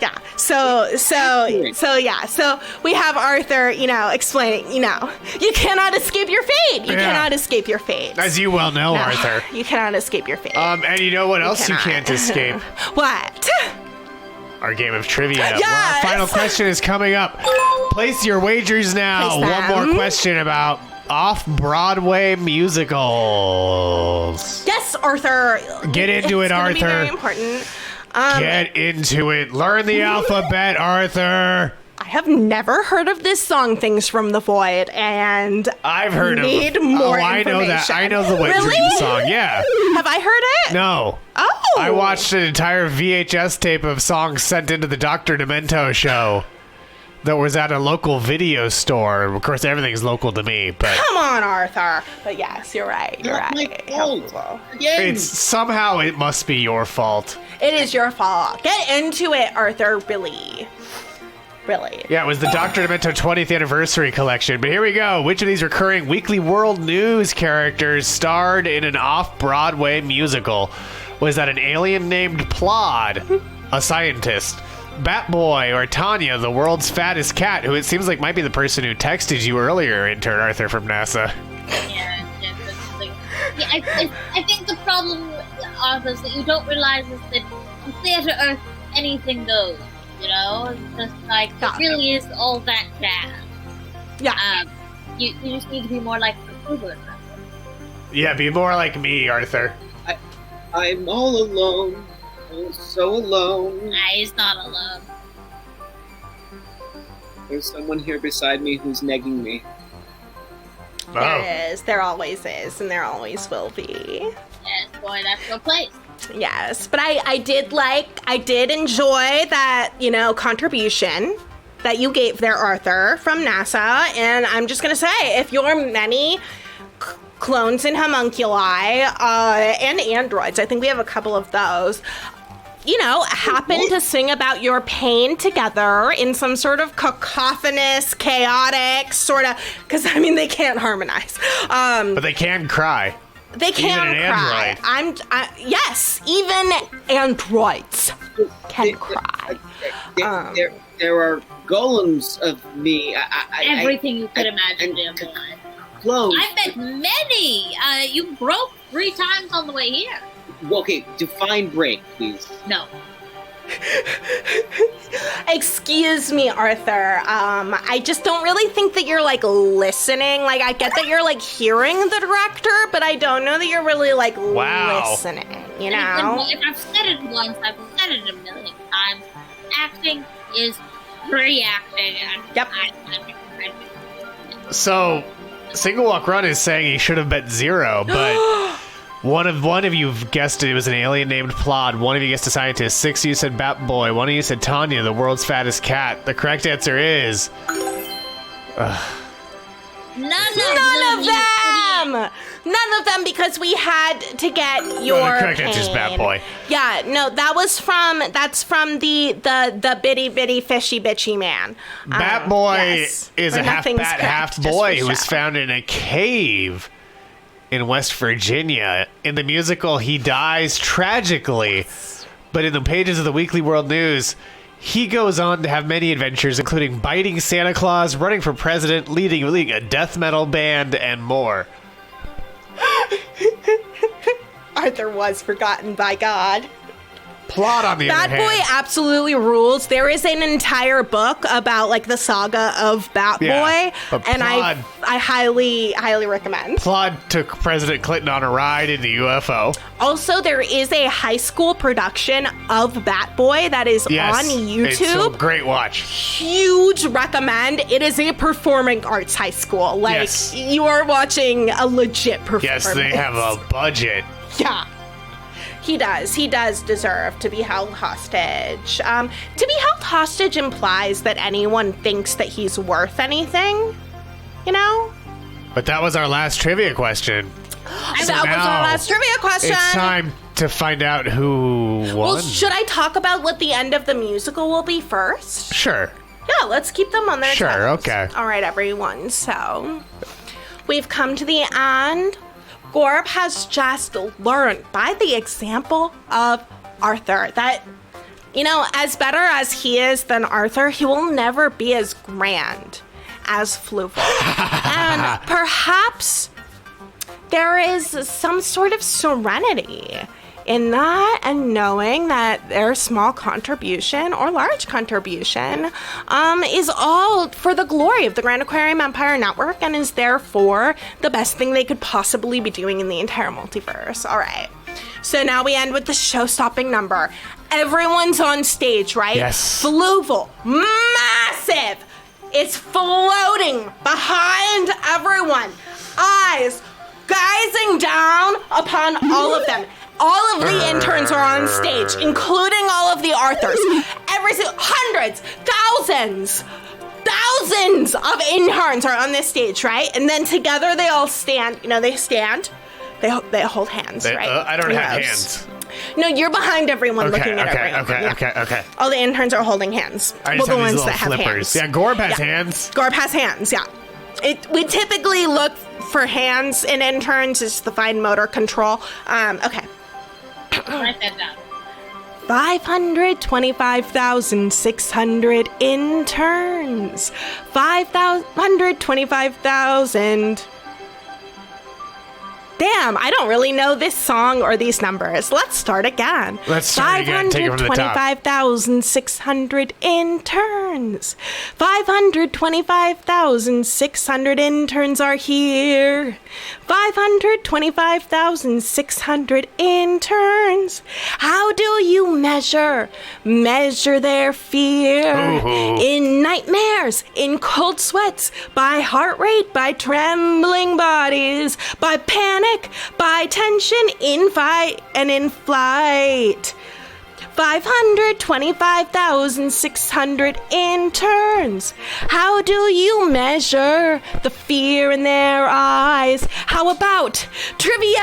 Yeah. So we have Arthur, explaining, you cannot escape your fate. You cannot escape your fate. As you well know, Arthur. You cannot escape your fate. And you know what else you can't escape? What? Our game of trivia. Yes! Well, our final question is coming up. Place your wagers now. One more question about off-Broadway musicals. Yes, Arthur. Get into it, Arthur. It's going to be very important. Get into it. Learn the alphabet, Arthur. I have never heard of this song, Things from the Void, and I've heard of it. Need more I know that. I know the Really? song. Yeah. Have I heard it? No. Oh. I watched an entire VHS tape of songs sent into the Dr. Demento show. that was at a local video store. Of course, everything's local to me, but Come on, Arthur. But yes, you're right. You're Not my right. fault. Helpful. Again. somehow it must be your fault. It is your fault. Get into it, Arthur. Really. Yeah, it was the Dr. Demento 20th anniversary collection. But here we go. Which of these recurring weekly world news characters starred in an off-Broadway musical? Was that an alien named Plod, a scientist, Batboy, or Tanya, the world's fattest cat, who it seems like might be the person who texted you earlier, intern Arthur from NASA? Yeah, definitely. Yeah, I think the problem, Arthur, that you don't realize is that on Theater Earth, anything goes. You know, it's just like it really is all that jazz. Yeah. You just need to be more like the vtuber. Yeah, be more like me, Arthur. I'm all alone. I'm so alone. Nah, he's not alone. There's someone here beside me who's negging me. There is. There always is, and there always will be. Yes, boy, that's your place. Yes, but I did enjoy that, contribution that you gave there, Arthur, from NASA. And I'm just going to say, if your many clones and homunculi and androids, I think we have a couple of those, happen to sing about your pain together in some sort of cacophonous, chaotic sort of, because, they can't harmonize. But they can cry. They can cry. Yes, even androids can cry. There are golems of me. Everything you could imagine, dear boy. Clones. I bet many. You broke 3 times on the way here. Okay, define break, please. No. Excuse me, Arthur. I just don't really think that you're listening. I get that you're hearing the director, but I don't know that you're really listening. If I've said it once, I've said it a million times. Acting is reacting. Yep. So, Single Walk Run is saying he should have bet 0, but one of you guessed it was an alien named Plod. One of you guessed a scientist. 6 of you said Batboy. One of you said Tanya, the world's fattest cat. The correct answer is None of them. None of them, because we had to get your the correct answer is pain. Batboy. Yeah, no, that's from the bitty bitty fishy bitchy man. Batboy is Where a half nothing's bat, correct, half just boy for who was show. found in a cave in West Virginia. In the musical, he dies tragically, but in the pages of the Weekly World News, he goes on to have many adventures, including biting Santa Claus, running for president, leading a death metal band, and more. Arthur was forgotten by God. Plot on the other Batboy hand. absolutely rules. There is an entire book about the saga of Batboy, Yeah, but and Plod- I highly recommend. Plod took President Clinton on a ride in the UFO. Also, there is a high school production of Batboy that is Yes, on it's a YouTube. great watch. Huge recommend. It is a performing arts high school. Yes. You are watching a legit performance. Yes, they have a budget. Yeah. He does. He does deserve to be held hostage. To be held hostage implies that anyone thinks that he's worth anything, But that was our last trivia question. That was our now last trivia question. It's time to find out who won. Well, should I talk about what the end of the musical will be first? Sure. Yeah, let's keep them on their Sure, toes. okay. All right, everyone. So, we've come to the end. Gorb has just learned by the example of Arthur that, as better as he is than Arthur, he will never be as grand as Fluval. And perhaps there is some sort of serenity in that, and knowing that their small contribution or large contribution is all for the glory of the Grand Aquarium Empire Network, and is therefore the best thing they could possibly be doing in the entire multiverse. All right. So now we end with the show-stopping number. Everyone's on stage, right? Yes. Fluval, massive. It's floating behind everyone. Eyes gazing down upon all of them. All of the interns are on stage, including all of the Arthurs. Hundreds, thousands thousands of interns are on this stage, right? And then together they all stand. They stand. They hold hands, right? I don't have hands. No, you're behind everyone looking at everyone. Okay. All the interns are holding hands. I just the have these ones that have flippers. hands. Yeah, Gorb has hands. Gorb has hands, yeah. We typically look for hands in interns. It's the fine motor control. Okay. Write that down. 525,600 interns. 525,000. Damn, I don't really know this song or these numbers. Let's start again. Let's start again. Take it from the top. 525,600 interns. 525,600 interns are here. 525,600 interns. How do you measure their fear? Ooh. In nightmares, in cold sweats, by heart rate, by trembling bodies, by panic, by tension, in fight and in flight. 525,600 interns. How do you measure the fear in their eyes? How about trivia?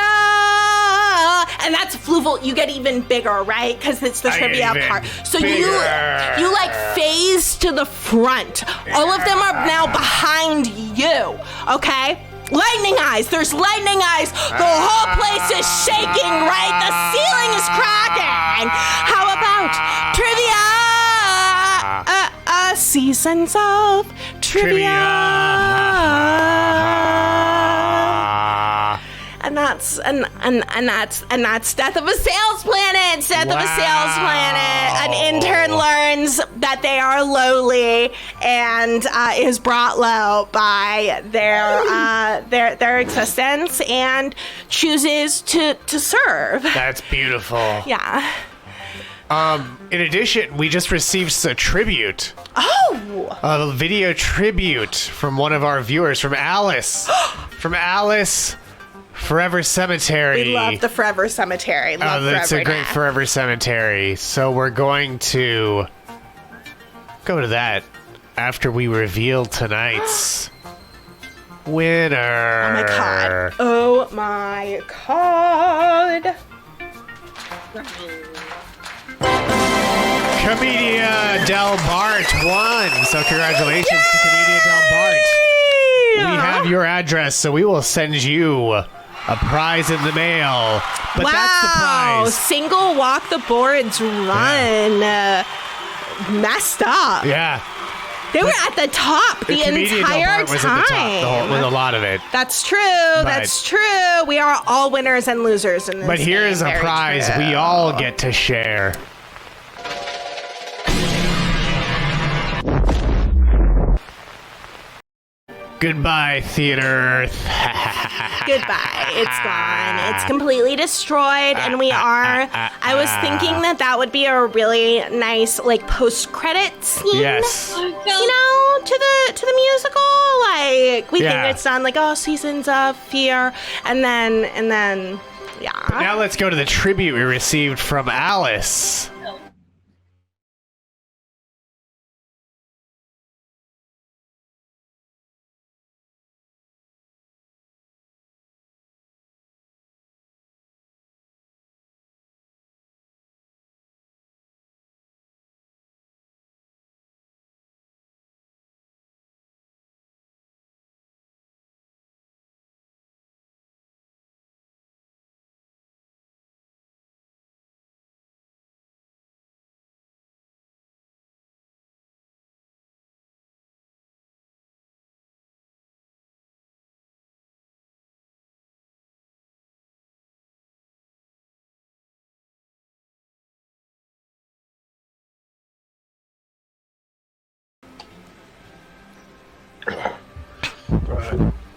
And that's Fluval. You get even bigger, right? Because it's the trivia part. So you like phase to the front. All of them are now behind you. Okay? Lightning eyes. There's lightning eyes. The whole place is shaking, right? The ceiling is cracking. How about trivia? Seasons of trivia. And that's Death of a Sales Planet. Death of a Sales Planet. An intern learns that they are lowly and is brought low by their existence and chooses to serve. That's beautiful. Yeah. In addition, we just received a tribute. Oh! A video tribute from one of our viewers, from Alice. From Alice. Forever Cemetery. We love the Forever Cemetery. That's a great Forever Cemetery. So we're going to go to that after we reveal tonight's winner. Oh my god. Oh my god. Comedia Del Bart won. So congratulations to Comedia Del Bart. We have your address, so we will send you a prize in the mail. But that's the prize. Single walk the boards run. Messed up. Yeah. They were at the top the entire was time. At the top with a lot of it. That's true. That's true. We are all winners and losers in this But here's game. a prize we all get to share. Goodbye, Theater Earth. Goodbye. It's gone. It's completely destroyed, and we are. I was thinking that would be a really nice, like, post-credit scene. Yes. You know, to the musical. Like, we think it's done. Like, Seasons of Fear, and then, yeah. But now let's go to the tribute we received from Alice.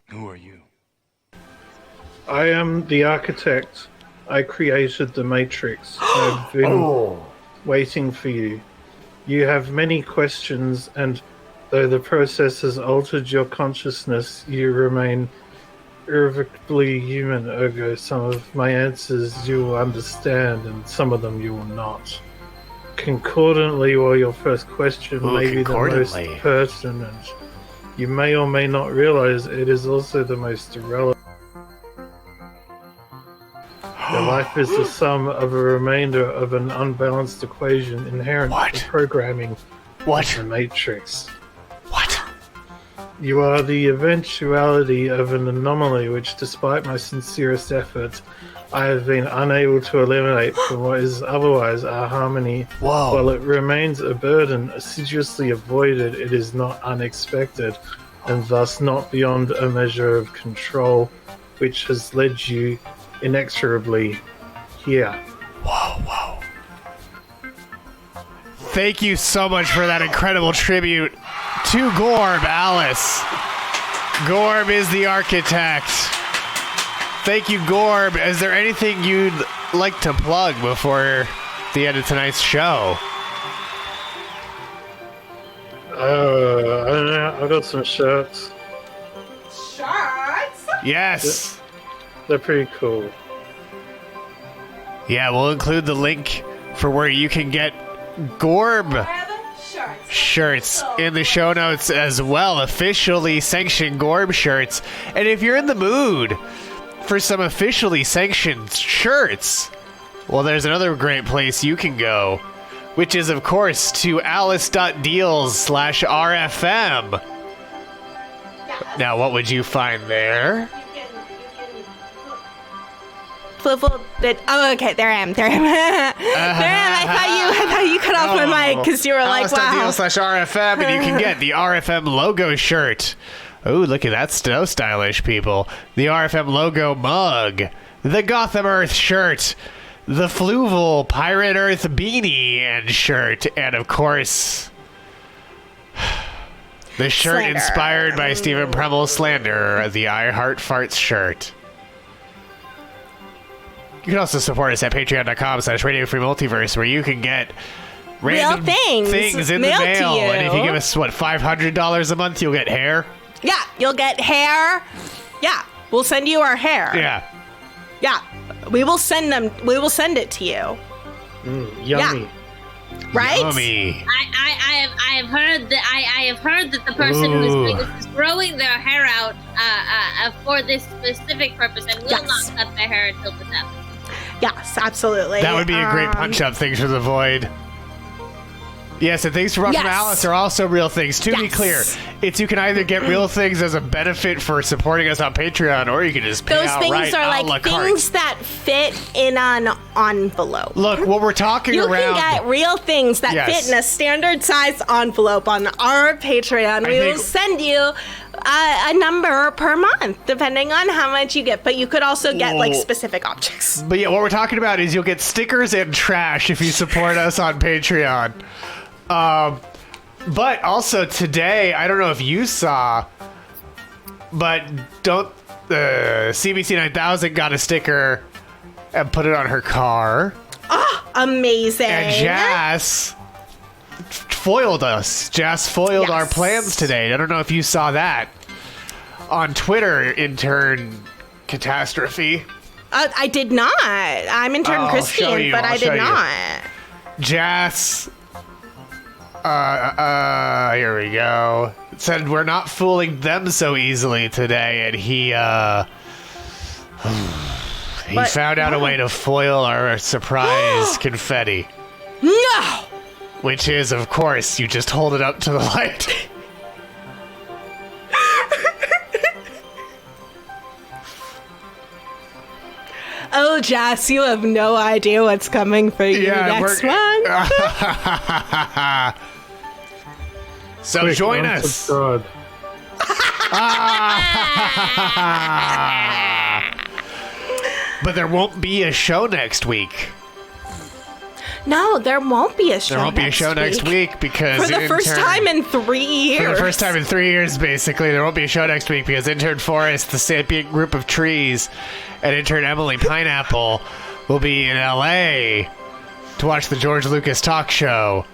Who are you? I am the architect. I created the Matrix. I've been waiting for you. You have many questions, and though the process has altered your consciousness, you remain irrevocably human. Ergo, some of my answers you will understand, and some of them you will not. Concordantly, while your first question may be the most pertinent, You may or may not realize it is also the most irrelevant. Your life is the sum of a remainder of an unbalanced equation inherent to programming of the Matrix. What? You are the eventuality of an anomaly which, despite my sincerest efforts, I have been unable to eliminate from what is otherwise our harmony. Whoa. While it remains a burden assiduously avoided, it is not unexpected, and thus not beyond a measure of control, which has led you inexorably here. Whoa. Thank you so much for that incredible tribute to Gorb, Alice. Gorb is the architect. Thank you, Gorb. Is there anything you'd like to plug before the end of tonight's show? I don't know. I got some shirts. Shirts? Yes. They're pretty cool. Yeah, we'll include the link for where you can get Gorb shirts in the show notes as well. Officially sanctioned Gorb shirts. And if you're in the mood for some officially sanctioned shirts, well, there's another great place you can go, which is, of course, to alice.deals/RFM. Now, what would you find there? Fluval. Oh, okay. There I am. There I am. I thought you cut off my mic because you were like, wow. Alice.deals/RFM, and you can get the RFM logo shirt. Oh, look at that. So stylish, people. The RFM logo mug. The Gotham Earth shirt. The Fluval Pirate Earth beanie and shirt. And, of course, the shirt Slander. inspired by Stephen Premel's Slander, the I Heart Farts shirt. You can also support us at patreon.com/Radio Free Multiverse, where you can get random things in the mailed to mail. you. And if you give us, $500 a month, you'll get hair? Yeah, you'll get hair. Yeah, we'll send you our hair. Yeah, we will send it to you. Yummy. Yeah. Right? Yummy. I have heard that the person who is doing this is growing their hair out for this specific purpose and will not cut their hair until this happens. Yes, absolutely. That would be a great punch-up. Things for the Void. Yes, and things from Alice are also real things. To be clear, it's you can either get real things as a benefit for supporting us on Patreon, or you can just pay Those outright things are like things that fit in an envelope. Look, what we're talking you around... can get real things that fit in a standard size envelope on our Patreon. We will send you a number per month, depending on how much you get. But you could also get like specific objects. But yeah, what we're talking about is you'll get stickers and trash if you support us on Patreon. But also today, I don't know if you saw, but CBC 9000 got a sticker and put it on her car. Oh, amazing. And Jas foiled us. Jas foiled our plans today. I don't know if you saw that on Twitter, Intern Catastrophe. I did not. I'm Intern Kristie, but I did not. Jas... here we go. It said we're not fooling them so easily today, and he found out a way to foil our surprise confetti. No! Which is, of course, you just hold it up to the light. Oh, Jas, you have no idea what's coming for you next month. So Quick, join us. But there won't be a show next week. No, there won't be a show. There won't be a show next week because for the first time in 3 years. For the first time in 3 years, basically, there won't be a show next week because Intern Forrest, the sapient group of trees, and Intern Emily Pineapple will be in LA to watch the George Lucas talk show.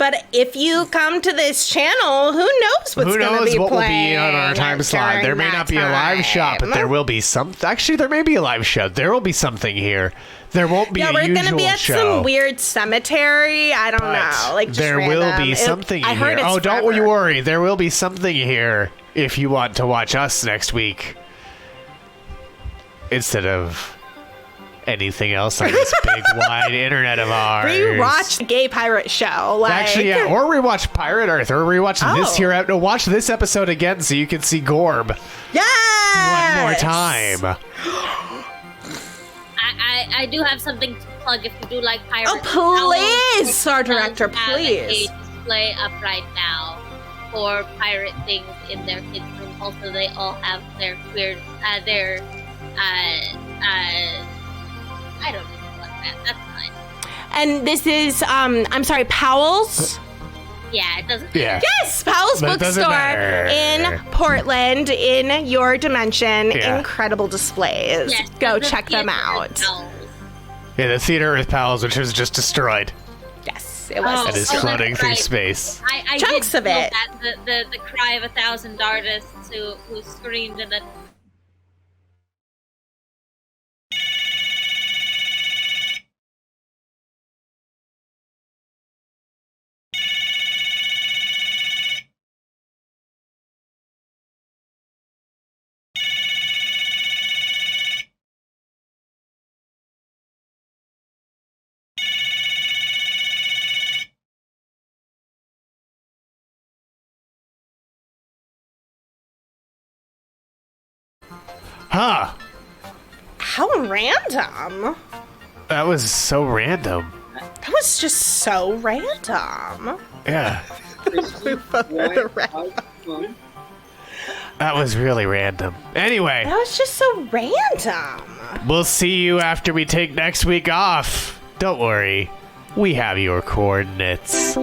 But if you come to this channel, who knows what's going to be what will playing be on our time slot? There may not be a live shot, but there will be some. Actually, there may be a live show. There will be something here. There won't be a usual show. Yeah, we're going to be at some weird cemetery. I don't know. Like, just there will be something here. Oh, don't you worry. There will be something here if you want to watch us next week instead of anything else on this big wide internet of ours. Rewatch the Gay Pirate Show. Actually, yeah, or rewatch Pirate Earth, or rewatch this here. No, watch this episode again so you can see Gorb. Yes! One more time. I do have something to plug if you do like Pirate. Oh, please, our director, please. A display up right now for pirate things in their kids' room. Also, they all have their weird, I don't even want that. That's fine. And this is, I'm sorry, Powell's? Yeah, it doesn't matter. Yes, Powell's Bookstore in Portland, in your dimension. Yeah. Incredible displays. Yes, go check them out. Yeah, the theater with Powell's, which was just destroyed. Yes, it was. It is floating through space. I Chunks of it. That the cry of 1,000 artists who screamed in the... Huh. How random. That was so random. That was just so random. Yeah. That was really random. Anyway. That was just so random. We'll see you after we take next week off. Don't worry. We have your coordinates.